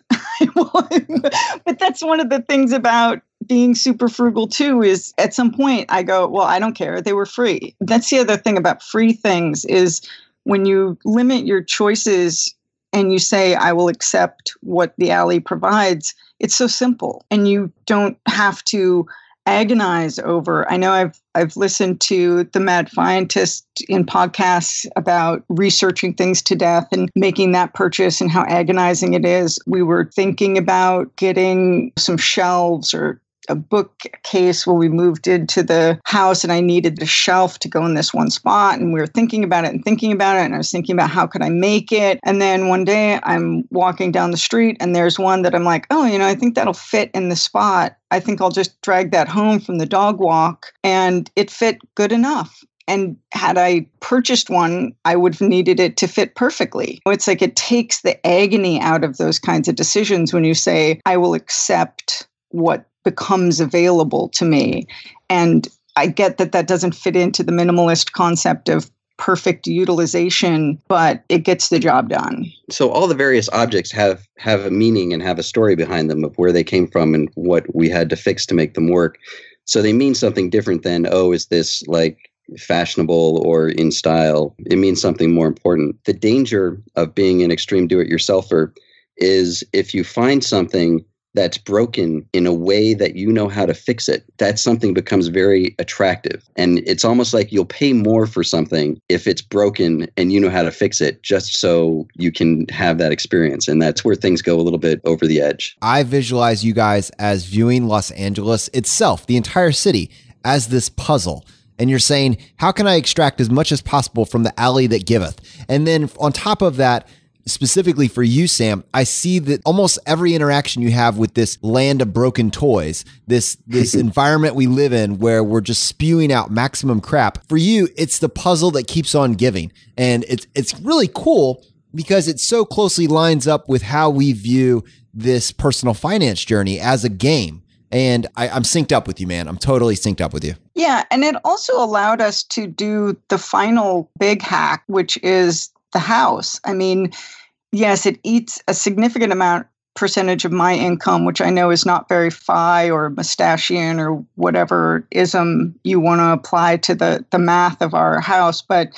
[SPEAKER 5] But that's one of the things about being super frugal too, is at some point I go, well, I don't care. They were free. That's the other thing about free things, is when you limit your choices and you say, I will accept what the alley provides, it's so simple, and you don't have to agonize over. I know I've listened to the Mad Scientist in podcasts about researching things to death and making that purchase and how agonizing it is. We were thinking about getting some shelves or a bookcase when we moved into the house, and I needed the shelf to go in this one spot. And we were thinking about it. And I was thinking about how could I make it? And then one day I'm walking down the street and there's one that I'm like, oh, I think that'll fit in the spot. I think I'll just drag that home from the dog walk. And it fit good enough. And had I purchased one, I would have needed it to fit perfectly. It's like it takes the agony out of those kinds of decisions when you say, I will accept what becomes available to me. And I get that doesn't fit into the minimalist concept of perfect utilization, but it gets the job done.
[SPEAKER 4] So all the various objects have a meaning and have a story behind them of where they came from and what we had to fix to make them work. So they mean something different than, oh, is this like fashionable or in style? It means something more important. The danger of being an extreme do-it-yourselfer is if you find something that's broken in a way that you know how to fix it, that something becomes very attractive. And it's almost like you'll pay more for something if it's broken and you know how to fix it, just so you can have that experience. And that's where things go a little bit over the edge.
[SPEAKER 2] I visualize you guys as viewing Los Angeles itself, the entire city, as this puzzle. And you're saying, how can I extract as much as possible from the alley that giveth? And then on top of that, specifically for you, Sam, I see that almost every interaction you have with this land of broken toys, this environment we live in where we're just spewing out maximum crap. For you, it's the puzzle that keeps on giving. And it's really cool because it so closely lines up with how we view this personal finance journey as a game. And I'm synced up with you, man. I'm totally synced up with you.
[SPEAKER 5] Yeah. And it also allowed us to do the final big hack, which is the house. I mean, yes, it eats a significant percentage of my income, which I know is not very FI or mustachian or whatever ism you want to apply to the math of our house. But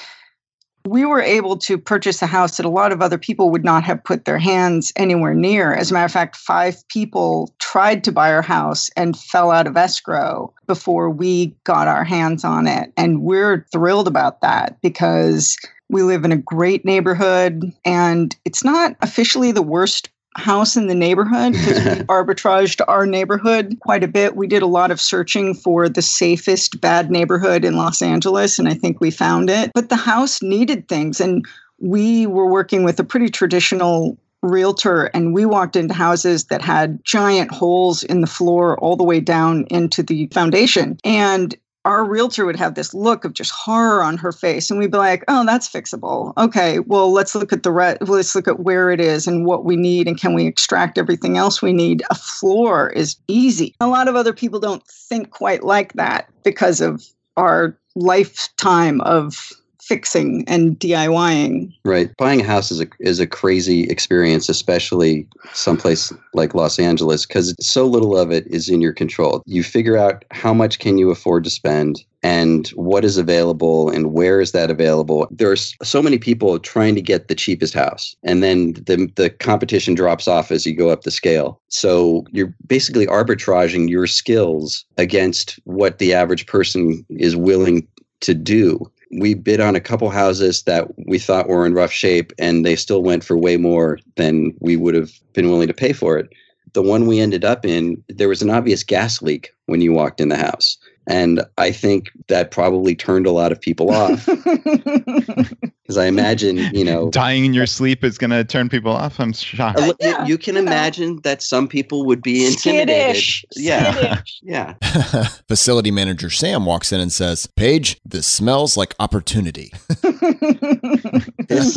[SPEAKER 5] we were able to purchase a house that a lot of other people would not have put their hands anywhere near. As a matter of fact, 5 people tried to buy our house and fell out of escrow before we got our hands on it. And we're thrilled about that because we live in a great neighborhood, and it's not officially the worst house in the neighborhood because we arbitraged our neighborhood quite a bit. We did a lot of searching for the safest bad neighborhood in Los Angeles, and I think we found it. But the house needed things, and we were working with a pretty traditional realtor, and we walked into houses that had giant holes in the floor all the way down into the foundation. And our realtor would have this look of just horror on her face, and we'd be like, "Oh, that's fixable. Okay, well, let's look at let's look at where it is and what we need, and can we extract everything else we need? A floor is easy." A lot of other people don't think quite like that because of our lifetime of fixing and DIYing.
[SPEAKER 4] Right. Buying a house is a crazy experience, especially someplace like Los Angeles, because so little of it is in your control. You figure out how much can you afford to spend and what is available and where is that available. There's so many people trying to get the cheapest house, and then the competition drops off as you go up the scale. So you're basically arbitraging your skills against what the average person is willing to do. We bid on a couple houses that we thought were in rough shape, and they still went for way more than we would have been willing to pay for it. The one we ended up in, there was an obvious gas leak when you walked in the house. And I think that probably turned a lot of people off. Because I imagine,
[SPEAKER 3] dying in your sleep is going to turn people off. I'm shocked.
[SPEAKER 4] You can imagine that some people would be intimidated.
[SPEAKER 5] Skittish.
[SPEAKER 4] Yeah. Yeah.
[SPEAKER 2] Facility manager Sam walks in and says, "Paige, this smells like opportunity."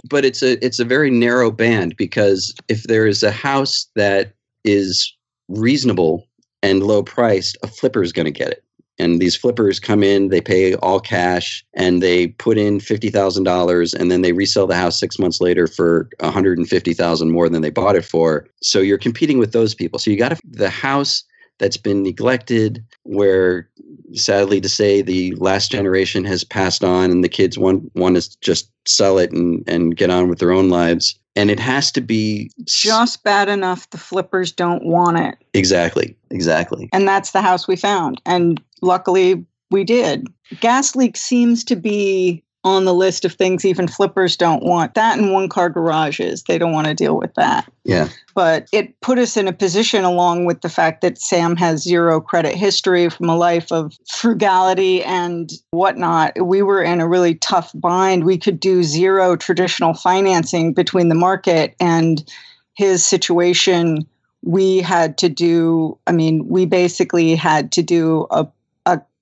[SPEAKER 4] But it's a very narrow band, because if there is a house that is reasonable and low priced, a flipper is going to get it. And these flippers come in, they pay all cash, and they put in $50,000, and then they resell the house 6 months later for $150,000 more than they bought it for. So you're competing with those people. So you got the house that's been neglected, where sadly to say the last generation has passed on, and the kids want to just sell it and get on with their own lives. And it has to be
[SPEAKER 5] just bad enough the flippers don't want it.
[SPEAKER 4] Exactly.
[SPEAKER 5] And that's the house we found. And luckily we did. Gas leak seems to be on the list of things even flippers don't want. That and one-car garages. They don't want to deal with that.
[SPEAKER 4] Yeah.
[SPEAKER 5] But it put us in a position, along with the fact that Sam has zero credit history from a life of frugality and whatnot. We were in a really tough bind. We could do zero traditional financing between the market and his situation. We basically had to do a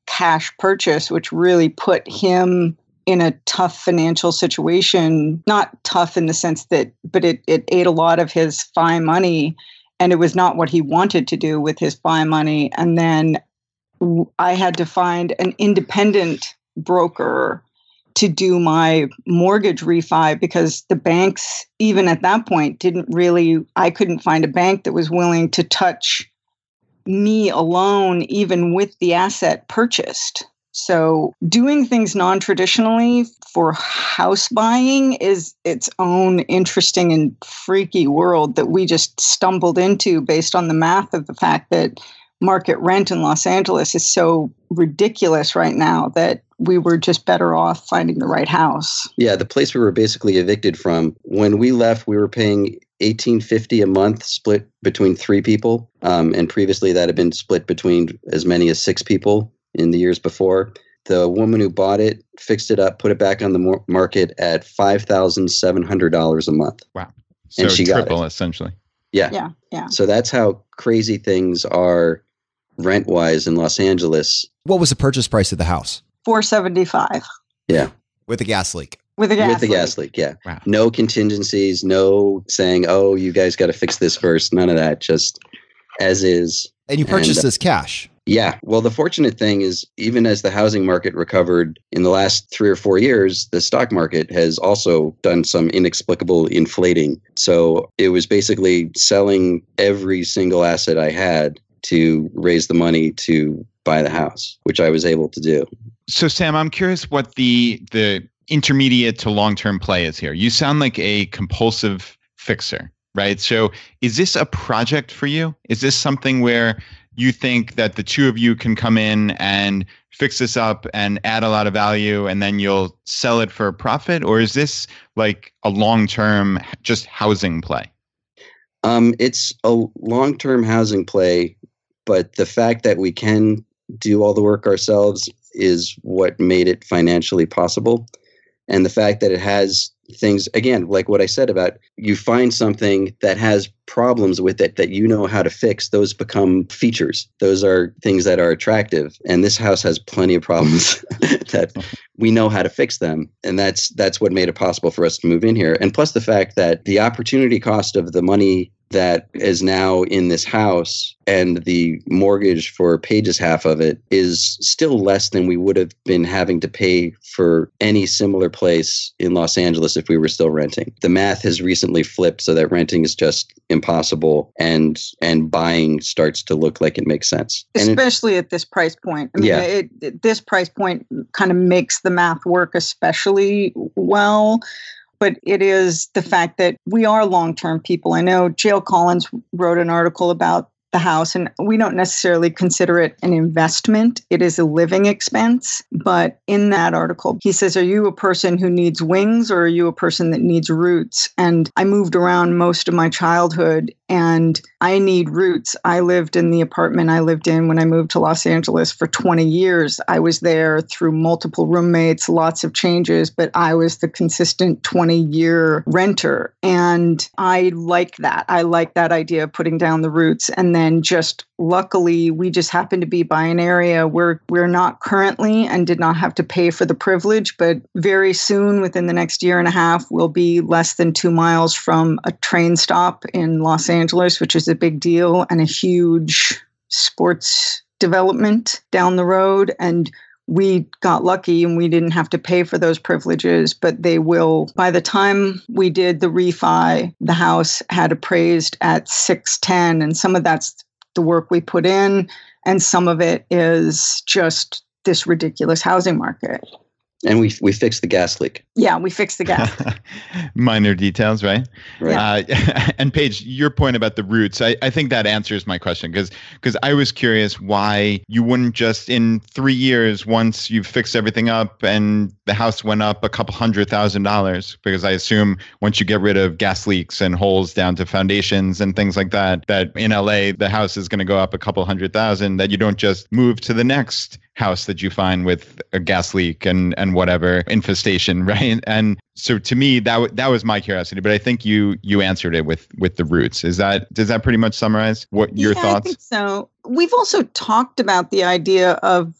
[SPEAKER 5] cash purchase, which really put him in a tough financial situation. Not tough in the sense that, but it ate a lot of his FI money, and it was not what he wanted to do with his FI money. And then I had to find an independent broker to do my mortgage refi, because the banks, even at that point, I couldn't find a bank that was willing to touch me alone, even with the asset purchased. So doing things non-traditionally for house buying is its own interesting and freaky world that we just stumbled into based on the math of the fact that market rent in Los Angeles is so ridiculous right now that we were just better off finding the right house.
[SPEAKER 4] Yeah, the place we were basically evicted from, when we left, we were paying $1,850 a month, split between 3 people. And previously that had been split between as many as 6 people in the years before. The woman who bought it fixed it up, put it back on the market at $5,700 a month.
[SPEAKER 3] Wow.
[SPEAKER 4] And
[SPEAKER 3] So
[SPEAKER 4] she got
[SPEAKER 3] triple,
[SPEAKER 4] it.
[SPEAKER 3] essentially.
[SPEAKER 5] Yeah.
[SPEAKER 4] So that's how crazy things are rent-wise in Los Angeles.
[SPEAKER 2] What was the purchase price of the house?
[SPEAKER 5] $475
[SPEAKER 4] Yeah.
[SPEAKER 2] With a gas leak.
[SPEAKER 5] with a
[SPEAKER 4] gas leak. Yeah.
[SPEAKER 3] Wow.
[SPEAKER 4] No contingencies, no saying, "Oh, you guys got to fix this first." None of that. Just as is.
[SPEAKER 2] And you purchased this cash.
[SPEAKER 4] Yeah. Well, the fortunate thing is, even as the housing market recovered in the last 3 or 4 years, the stock market has also done some inexplicable inflating. So it was basically selling every single asset I had to raise the money to buy the house, which I was able to do.
[SPEAKER 3] So, Sam, I'm curious what the intermediate to long-term play is here? You sound like a compulsive fixer, right? So is this a project for you? Is this something where you think that the two of you can come in and fix this up and add a lot of value and then you'll sell it for a profit? Or is this like a long-term just housing play?
[SPEAKER 4] It's a long-term housing play, but the fact that we can do all the work ourselves is what made it financially possible. And the fact that it has things, again, like what I said about you find something that has problems with it that you know how to fix, those become features. Those are things that are attractive. And this house has plenty of problems that we know how to fix them. And that's what made it possible for us to move in here. And plus the fact that the opportunity cost of the money that is now in this house and the mortgage for Paige's half of it is still less than we would have been having to pay for any similar place in Los Angeles if we were still renting. The math has recently flipped so that renting is just impossible and buying starts to look like it makes sense.
[SPEAKER 5] Especially at this price point. I mean, this price point kind of makes the math work especially well. But it is the fact that we are long-term people. I know J.L. Collins wrote an article about the house, and we don't necessarily consider it an investment. It is a living expense. But in that article, he says, are you a person who needs wings or are you a person that needs roots? And I moved around most of my childhood and I need roots. I lived in the apartment I lived in when I moved to Los Angeles for 20 years. I was there through multiple roommates, lots of changes, but I was the consistent 20-year renter. And I like that. I like that idea of putting down the roots. And then just luckily, we just happen to be by an area where we're not currently and did not have to pay for the privilege. But very soon, within the next year and a half, we'll be less than 2 miles from a train stop in Los Angeles, which is a big deal, and a huge sports development down the road. And we got lucky and we didn't have to pay for those privileges, but they will. By the time we did the refi, the house had appraised at 610, and some of that's the work we put in, and some of it is just this ridiculous housing market.
[SPEAKER 4] And we fixed the gas leak.
[SPEAKER 5] Yeah, we fixed the gas leak.
[SPEAKER 3] Minor details, right?
[SPEAKER 4] Right.
[SPEAKER 3] And Paige, your point about the roots, I think that answers my question because I was curious why you wouldn't just in 3 years, once you've fixed everything up and the house went up a couple $100,000, because I assume once you get rid of gas leaks and holes down to foundations and things like that in LA, the house is going to go up a couple $100,000, that you don't just move to the next house that you find with a gas leak and whatever infestation, right? And so to me, that was my curiosity, but I think you answered it with the roots. Does that pretty much summarize what your thoughts?
[SPEAKER 5] I think so. We've also talked about the idea of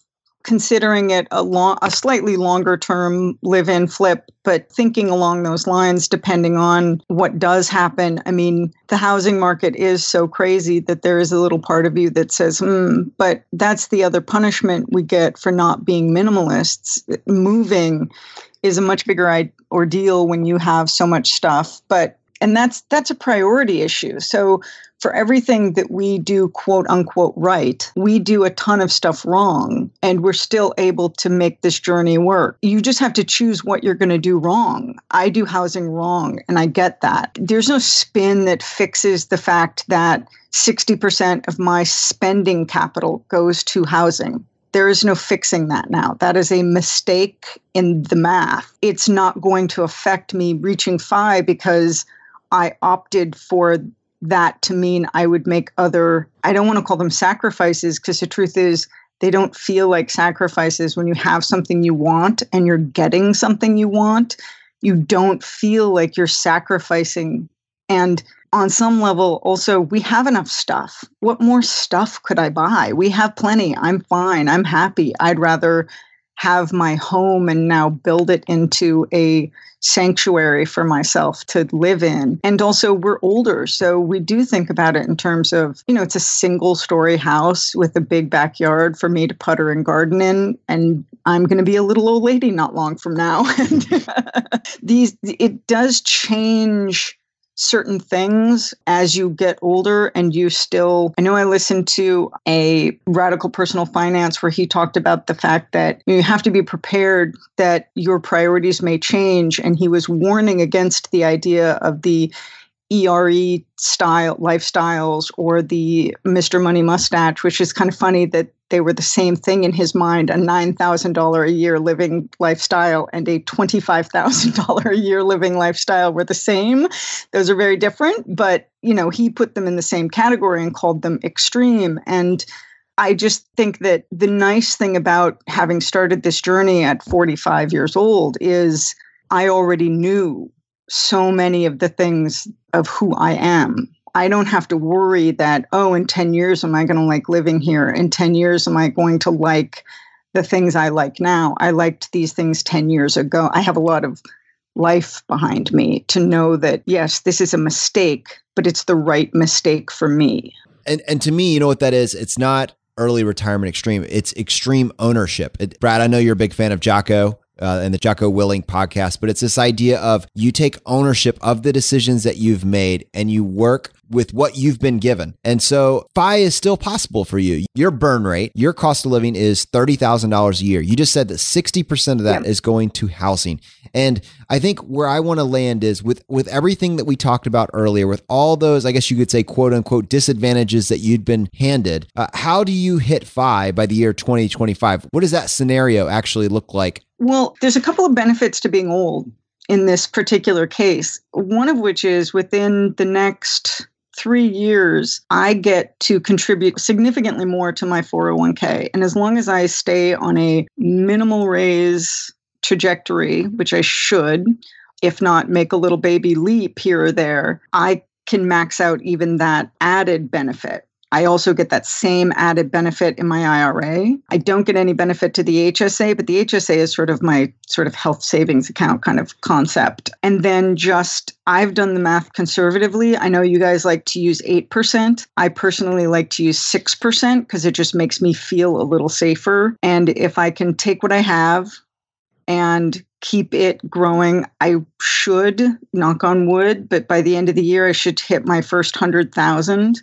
[SPEAKER 5] considering it a slightly longer term live-in flip, but thinking along those lines, depending on what does happen. I mean, the housing market is so crazy that there is a little part of you that says, but that's the other punishment we get for not being minimalists. Moving is a much bigger ordeal when you have so much stuff, and that's a priority issue. So for everything that we do, quote unquote, right, we do a ton of stuff wrong, and we're still able to make this journey work. You just have to choose what you're going to do wrong. I do housing wrong, and I get that. There's no spin that fixes the fact that 60% of my spending capital goes to housing. There is no fixing that now. That is a mistake in the math. It's not going to affect me reaching FI because I opted for that to mean I would make I don't want to call them sacrifices, because the truth is they don't feel like sacrifices when you have something you want and you're getting something you want. You don't feel like you're sacrificing. And on some level, also, we have enough stuff. What more stuff could I buy? We have plenty. I'm fine. I'm happy. I'd rather have my home and now build it into a sanctuary for myself to live in. And also, we're older, so we do think about it in terms of, it's a single-story house with a big backyard for me to putter and garden in, and I'm going to be a little old lady not long from now. And it does change certain things as you get older and you still, I know I listened to a Radical Personal Finance where he talked about the fact that you have to be prepared that your priorities may change. And he was warning against the idea of the ERE style lifestyles or the Mr. Money Mustache, which is kind of funny that they were the same thing in his mind, a $9,000 a year living lifestyle and a $25,000 a year living lifestyle were the same. Those are very different, but he put them in the same category and called them extreme. And I just think that the nice thing about having started this journey at 45 years old is I already knew so many of the things of who I am. I don't have to worry that, in 10 years, am I going to like living here? In 10 years, am I going to like the things I like now? I liked these things 10 years ago. I have a lot of life behind me to know that, yes, this is a mistake, but it's the right mistake for me.
[SPEAKER 2] And to me, you know what that is? It's not early retirement extreme. It's extreme ownership. Brad, I know you're a big fan of Jocko. And the Jocko Willing podcast, but it's this idea of you take ownership of the decisions that you've made and you work with what you've been given. And so FI is still possible for you. Your burn rate, your cost of living is $30,000 a year. You just said that 60% of that is going to housing. And I think where I want to land is with everything that we talked about earlier, with all those, I guess you could say, quote unquote, disadvantages that you'd been handed. How do you hit FI by the year 2025? What does that scenario actually look like?
[SPEAKER 5] Well, there's a couple of benefits to being old in this particular case. One of which is within the next 3 years, I get to contribute significantly more to my 401k. And as long as I stay on a minimal raise trajectory, which I should, if not make a little baby leap here or there, I can max out even that added benefit. I also get that same added benefit in my IRA. I don't get any benefit to the HSA, but the HSA is sort of my health savings account kind of concept. And then I've done the math conservatively. I know you guys like to use 8%. I personally like to use 6% because it just makes me feel a little safer. And if I can take what I have and keep it growing, I should, knock on wood, but by the end of the year, I should hit my first 100,000.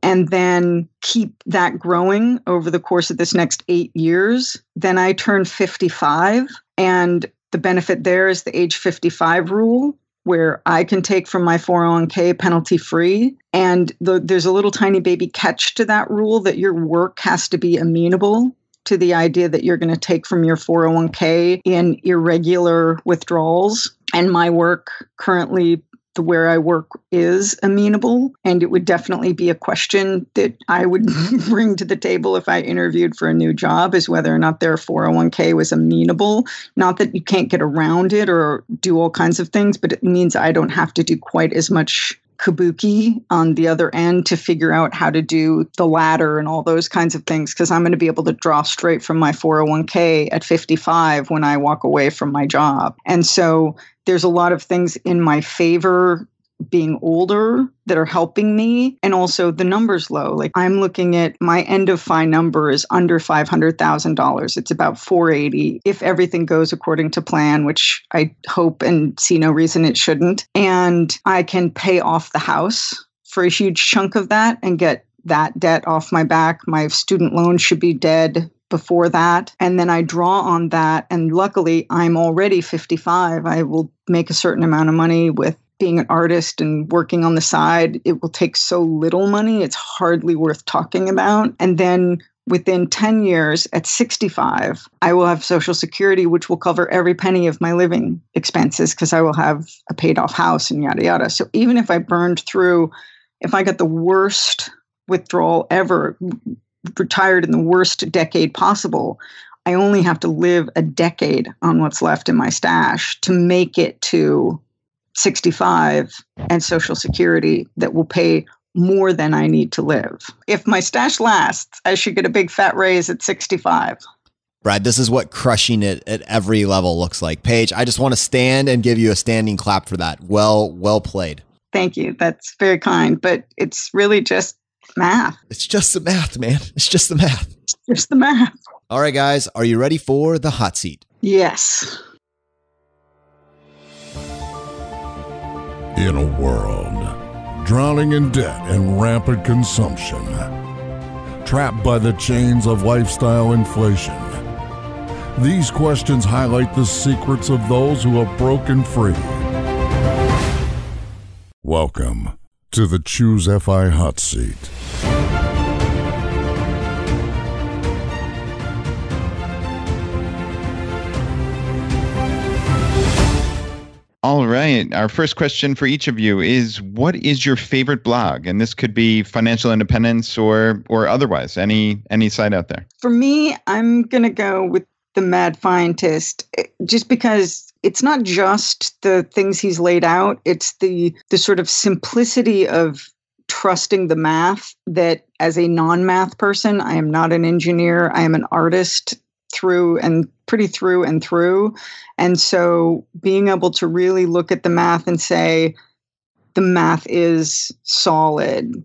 [SPEAKER 5] And then keep that growing over the course of this next 8 years. Then I turn 55. And the benefit there is the age 55 rule, where I can take from my 401k penalty free. And there's a little tiny baby catch to that rule that your work has to be amenable to the idea that you're going to take from your 401k in irregular withdrawals. And my work currently, where I work, is amenable. And it would definitely be a question that I would bring to the table if I interviewed for a new job, is whether or not their 401k was amenable. Not that you can't get around it or do all kinds of things, but it means I don't have to do quite as much kabuki on the other end to figure out how to do the ladder and all those kinds of things, because I'm going to be able to draw straight from my 401k at 55 when I walk away from my job. And so there's a lot of things in my favor being older that are helping me, and also the number's low. Like, I'm looking at my end of FI number is under $500,000. It's about 480 if everything goes according to plan, which I hope and see no reason it shouldn't. And I can pay off the house for a huge chunk of that and get that debt off my back. My student loan should be dead before that. And then I draw on that. And luckily, I'm already 55. I will make a certain amount of money with being an artist and working on the side. It will take so little money, it's hardly worth talking about. And then within 10 years, at 65, I will have Social Security, which will cover every penny of my living expenses because I will have a paid off house and yada, yada. So even if I burned through, if I got the worst withdrawal ever, retired in the worst decade possible, I only have to live a decade on what's left in my stash to make it to 65 and Social Security that will pay more than I need to live. If my stash lasts, I should get a big fat raise at 65.
[SPEAKER 2] Brad, this is what crushing it at every level looks like. Paige, I just want to stand and give you a standing clap for that. Well played.
[SPEAKER 5] Thank you. That's very kind, but it's really just math.
[SPEAKER 2] It's just the math, man. It's just the math.
[SPEAKER 5] It's just the math.
[SPEAKER 2] All right, guys, are you ready for the hot seat?
[SPEAKER 5] Yes.
[SPEAKER 1] In a world drowning in debt and rampant consumption, trapped by the chains of lifestyle inflation, these questions highlight the secrets of those who have broken free. Welcome to the Choose FI Hot Seat.
[SPEAKER 3] All right. Our first question for each of you is, what is your favorite blog? And this could be financial independence or otherwise, any site out there.
[SPEAKER 5] For me, I'm going to go with The Mad Fientist, just because it's not just the things he's laid out. It's the sort of simplicity of trusting the math that as a non-math person, I am not an engineer. I am an artist through and through. And so being able to really look at the math and say, the math is solid,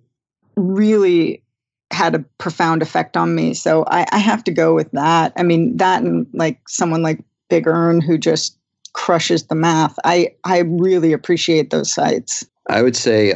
[SPEAKER 5] really had a profound effect on me. So I have to go with that. I mean, that and like someone like Big Earn who just crushes the math. I really appreciate those sites.
[SPEAKER 4] I would say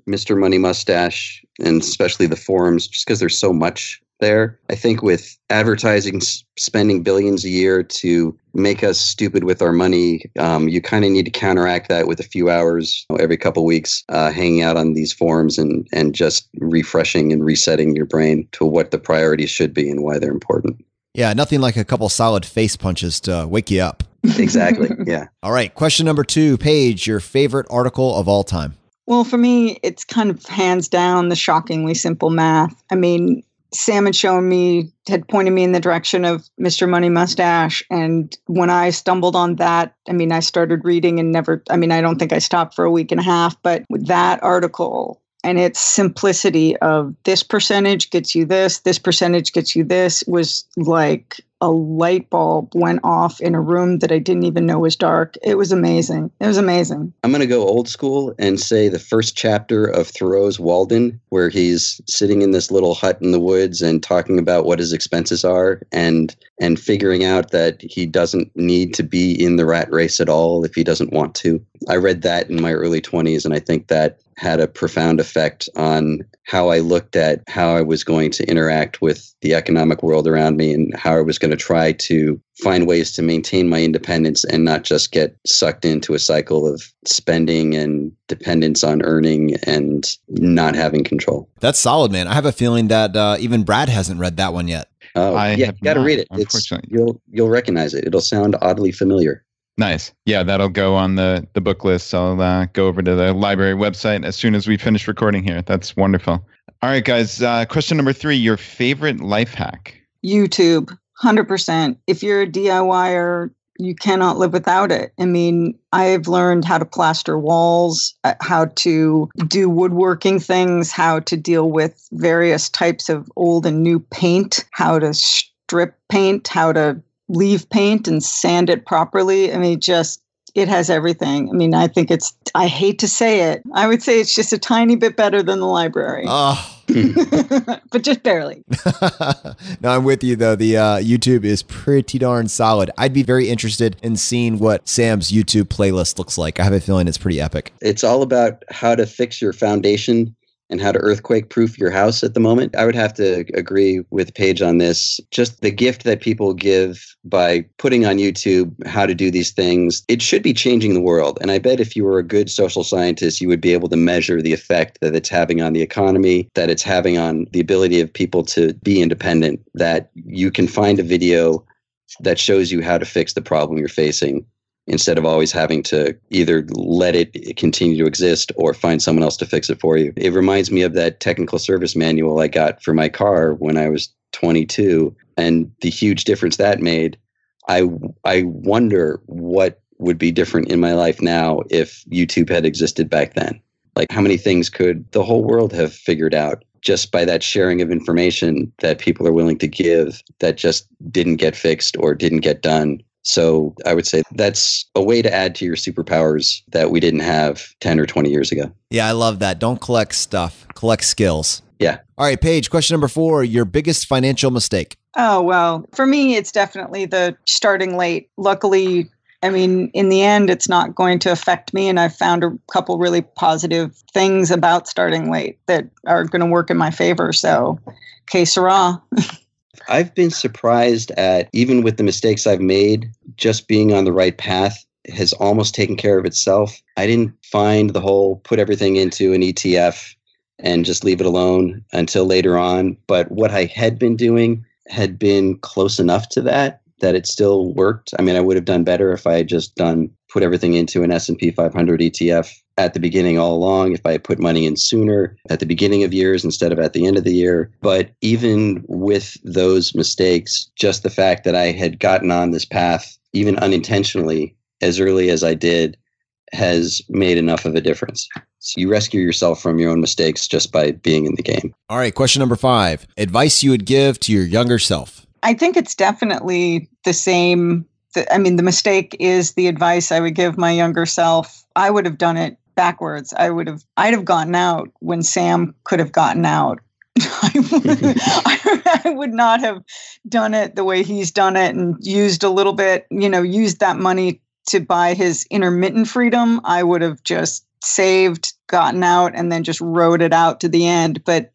[SPEAKER 4] Mr. Money Mustache, and especially the forums, just because there's so much there. I think with advertising spending billions a year to make us stupid with our money, you kind of need to counteract that with a few hours every couple of weeks hanging out on these forums and just refreshing and resetting your brain to what the priorities should be and why they're important.
[SPEAKER 2] Yeah, nothing like a couple solid face punches to wake you up.
[SPEAKER 4] Exactly, yeah.
[SPEAKER 2] All right, question number 2, Paige, your favorite article of all time?
[SPEAKER 5] Well, for me, it's kind of hands down the Shockingly Simple Math. I mean, Sam had pointed me in the direction of Mr. Money Mustache. And when I stumbled on that, I mean, I started reading and I don't think I stopped for a week and a half, but with that article and its simplicity of this percentage gets you this percentage gets you this was like a light bulb went off in a room that I didn't even know was dark. It was amazing. I'm
[SPEAKER 4] going to go old school and say the first chapter of Thoreau's Walden, where he's sitting in this little hut in the woods and talking about what his expenses are and figuring out that he doesn't need to be in the rat race at all if he doesn't want to. I read that in my early 20s, and I think that had a profound effect on how I looked at how I was going to interact with the economic world around me and how I was going to try to find ways to maintain my independence and not just get sucked into a cycle of spending and dependence on earning and not having control.
[SPEAKER 2] That's solid, man. I have a feeling that even Brad hasn't read that one yet.
[SPEAKER 4] Oh, yeah, you got to read it. You'll recognize it. It'll sound oddly familiar.
[SPEAKER 3] Nice. Yeah, that'll go on the book list. I'll go over to the library website as soon as we finish recording here. That's wonderful. All right, guys. Question number 3, your favorite life hack?
[SPEAKER 5] YouTube, 100%. If you're a DIYer, you cannot live without it. I mean, I've learned how to plaster walls, how to do woodworking things, how to deal with various types of old and new paint, how to strip paint, how to leave paint and sand it properly. I mean, it has everything. I mean, I hate to say it. I would say it's just a tiny bit better than the library.
[SPEAKER 2] Oh.
[SPEAKER 5] But just barely.
[SPEAKER 2] No, I'm with you, though. The YouTube is pretty darn solid. I'd be very interested in seeing what Sam's YouTube playlist looks like. I have a feeling it's pretty epic.
[SPEAKER 4] It's all about how to fix your foundation and how to earthquake-proof your house at the moment. I would have to agree with Paige on this. Just the gift that people give by putting on YouTube how to do these things, it should be changing the world. And I bet if you were a good social scientist, you would be able to measure the effect that it's having on the economy, that it's having on the ability of people to be independent, that you can find a video that shows you how to fix the problem you're facing, instead of always having to either let it continue to exist or find someone else to fix it for you. It reminds me of that technical service manual I got for my car when I was 22 and the huge difference that made. I wonder what would be different in my life now if YouTube had existed back then. Like, how many things could the whole world have figured out just by that sharing of information that people are willing to give that just didn't get fixed or didn't get done? So I would say that's a way to add to your superpowers that we didn't have 10 or 20 years ago.
[SPEAKER 2] Yeah, I love that. Don't collect stuff, collect skills.
[SPEAKER 4] Yeah.
[SPEAKER 2] All right, Paige, question number 4, your biggest financial mistake.
[SPEAKER 5] Oh, well, for me, it's definitely the starting late. Luckily, I mean, in the end, it's not going to affect me. And I've found a couple really positive things about starting late that are going to work in my favor. So, que sera.
[SPEAKER 4] I've been surprised at, even with the mistakes I've made, just being on the right path has almost taken care of itself. I didn't find the whole put everything into an ETF and just leave it alone until later on. But what I had been doing had been close enough to that it still worked. I mean, I would have done better if I had just put everything into an S&P 500 ETF at the beginning all along, if I had put money in sooner at the beginning of years instead of at the end of the year. But even with those mistakes, just the fact that I had gotten on this path, even unintentionally, as early as I did, has made enough of a difference. So you rescue yourself from your own mistakes just by being in the game.
[SPEAKER 2] All right, question number 5. Advice you would give to your younger self?
[SPEAKER 5] I think it's definitely the same. The mistake is the advice I would give my younger self. I would have done it backwards. I'd have gotten out when Sam could have gotten out. I would not have done it the way he's done it and used a little bit, used that money to buy his intermittent freedom. I would have just saved, gotten out, and then just rode it out to the end. But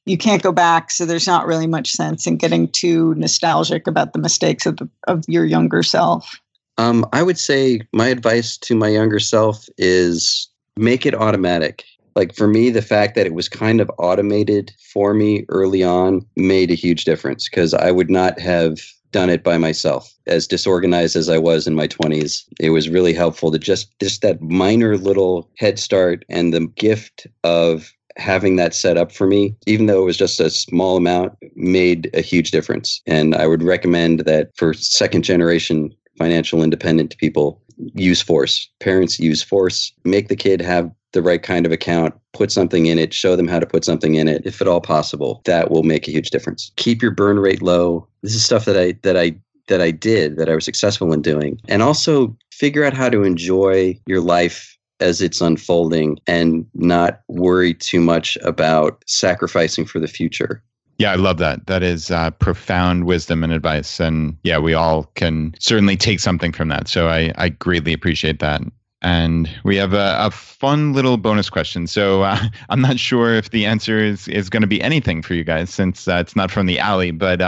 [SPEAKER 5] you can't go back. So there's not really much sense in getting too nostalgic about the mistakes of your younger self.
[SPEAKER 4] I would say my advice to my younger self is make it automatic. Like for me, the fact that it was kind of automated for me early on made a huge difference, because I would not have done it by myself. As disorganized as I was in my 20s, it was really helpful to just that minor little head start and the gift of having that set up for me, even though it was just a small amount, made a huge difference. And I would recommend that for second generation financial independent people, use force. Parents use force. Make the kid have the right kind of account, put something in it, show them how to put something in it, if at all possible. That will make a huge difference. Keep your burn rate low. This is stuff that I was successful in doing. And also figure out how to enjoy your life as it's unfolding and not worry too much about sacrificing for the future.
[SPEAKER 3] Yeah, I love that. That is profound wisdom and advice. And yeah, we all can certainly take something from that. So I greatly appreciate that. And we have a fun little bonus question. So I'm not sure if the answer is going to be anything for you guys, since it's not from the alley. But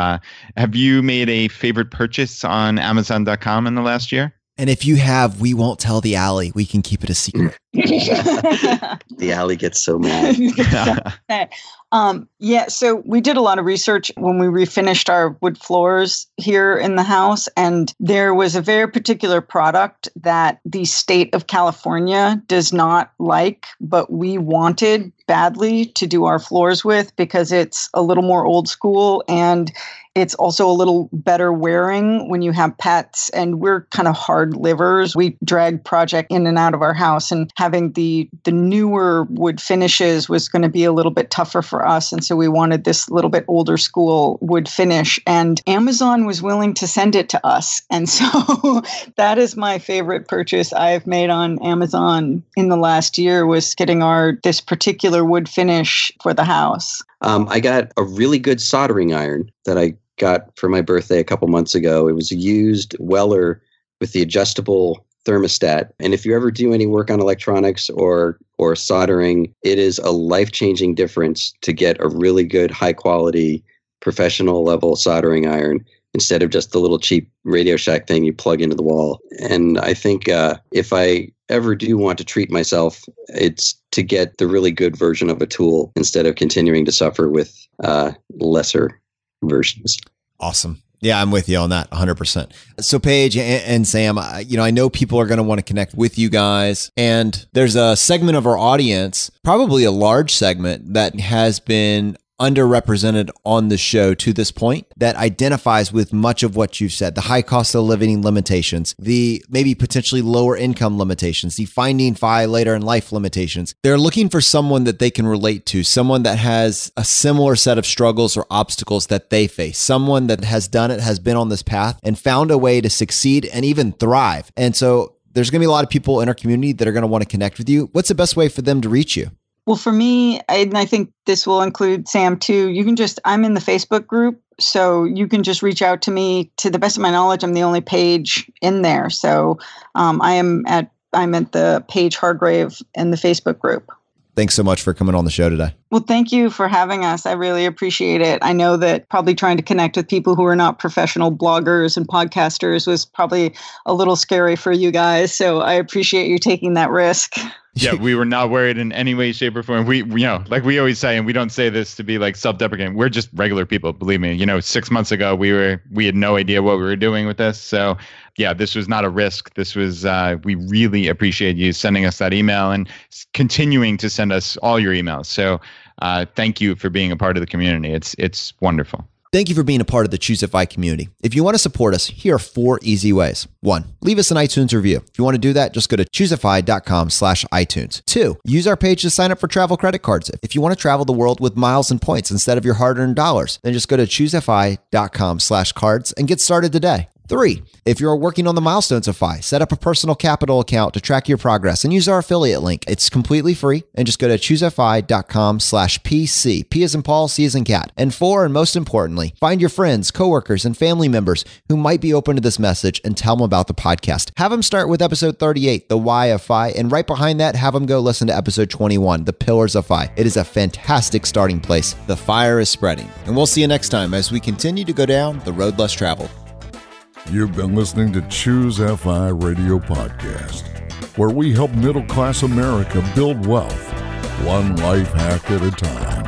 [SPEAKER 3] have you made a favorite purchase on Amazon.com in the last year?
[SPEAKER 2] And if you have, we won't tell the alley. We can keep it a secret.
[SPEAKER 4] The alley gets so mad.
[SPEAKER 5] So we did a lot of research when we refinished our wood floors here in the house. And there was a very particular product that the state of California does not like, but we wanted badly to do our floors with because it's a little more old school and it's also a little better wearing when you have pets, and we're kind of hard livers. We drag project in and out of our house, and having the newer wood finishes was going to be a little bit tougher for us. And so we wanted this little bit older school wood finish, and Amazon was willing to send it to us. And so that is my favorite purchase I've made on Amazon in the last year, was getting this particular wood finish for the house.
[SPEAKER 4] I got a really good soldering iron that I got for my birthday a couple months ago. It was a used Weller with the adjustable thermostat. And if you ever do any work on electronics or soldering, it is a life-changing difference to get a really good, high-quality, professional level soldering iron instead of just the little cheap Radio Shack thing you plug into the wall. And I think if I ever do want to treat myself, it's to get the really good version of a tool instead of continuing to suffer with lesser versions.
[SPEAKER 2] Awesome. Yeah, I'm with you on that 100%. So Paige and Sam, I know people are going to want to connect with you guys, and there's a segment of our audience, probably a large segment, that has been underrepresented on the show to this point, that identifies with much of what you've said: the high cost of living limitations, the maybe potentially lower income limitations, the finding FI later in life limitations. They're looking for someone that they can relate to, someone that has a similar set of struggles or obstacles that they face, someone that has done it, has been on this path and found a way to succeed and even thrive. And so there's going to be a lot of people in our community that are going to want to connect with you. What's the best way for them to reach you?
[SPEAKER 5] Well, for me, and I think this will include Sam too, I'm in the Facebook group, so you can just reach out to me. To the best of my knowledge, I'm the only Paige in there. So I'm at the Paige Hargrave in the Facebook group.
[SPEAKER 2] Thanks so much for coming on the show today.
[SPEAKER 5] Well, thank you for having us. I really appreciate it. I know that probably trying to connect with people who are not professional bloggers and podcasters was probably a little scary for you guys. So I appreciate you taking that risk.
[SPEAKER 3] Yeah, we were not worried in any way, shape, or form. We like we always say, and we don't say this to be like self-deprecating. We're just regular people, believe me. 6 months ago, we had no idea what we were doing with this. So yeah, this was not a risk. This was, we really appreciate you sending us that email and continuing to send us all your emails. So thank you for being a part of the community. It's wonderful.
[SPEAKER 2] Thank you for being a part of the ChooseFI community. If you want to support us, here are 4 easy ways. 1, leave us an iTunes review. If you want to do that, just go to ChooseFI.com/iTunes. 2, use our page to sign up for travel credit cards. If you want to travel the world with miles and points instead of your hard-earned dollars, then just go to ChooseFI.com/cards and get started today. 3, if you're working on the milestones of FI, set up a personal capital account to track your progress and use our affiliate link. It's completely free, and just go to ChooseFI.com/PC. P as in Paul, C as in cat. And 4, and most importantly, find your friends, coworkers, and family members who might be open to this message and tell them about the podcast. Have them start with episode 38, The Why of FI, and right behind that, have them go listen to episode 21, The Pillars of FI. It is a fantastic starting place. The fire is spreading, and we'll see you next time as we continue to go down the road less traveled.
[SPEAKER 1] You've been listening to Choose FI Radio Podcast, where we help middle-class America build wealth, one life hack at a time.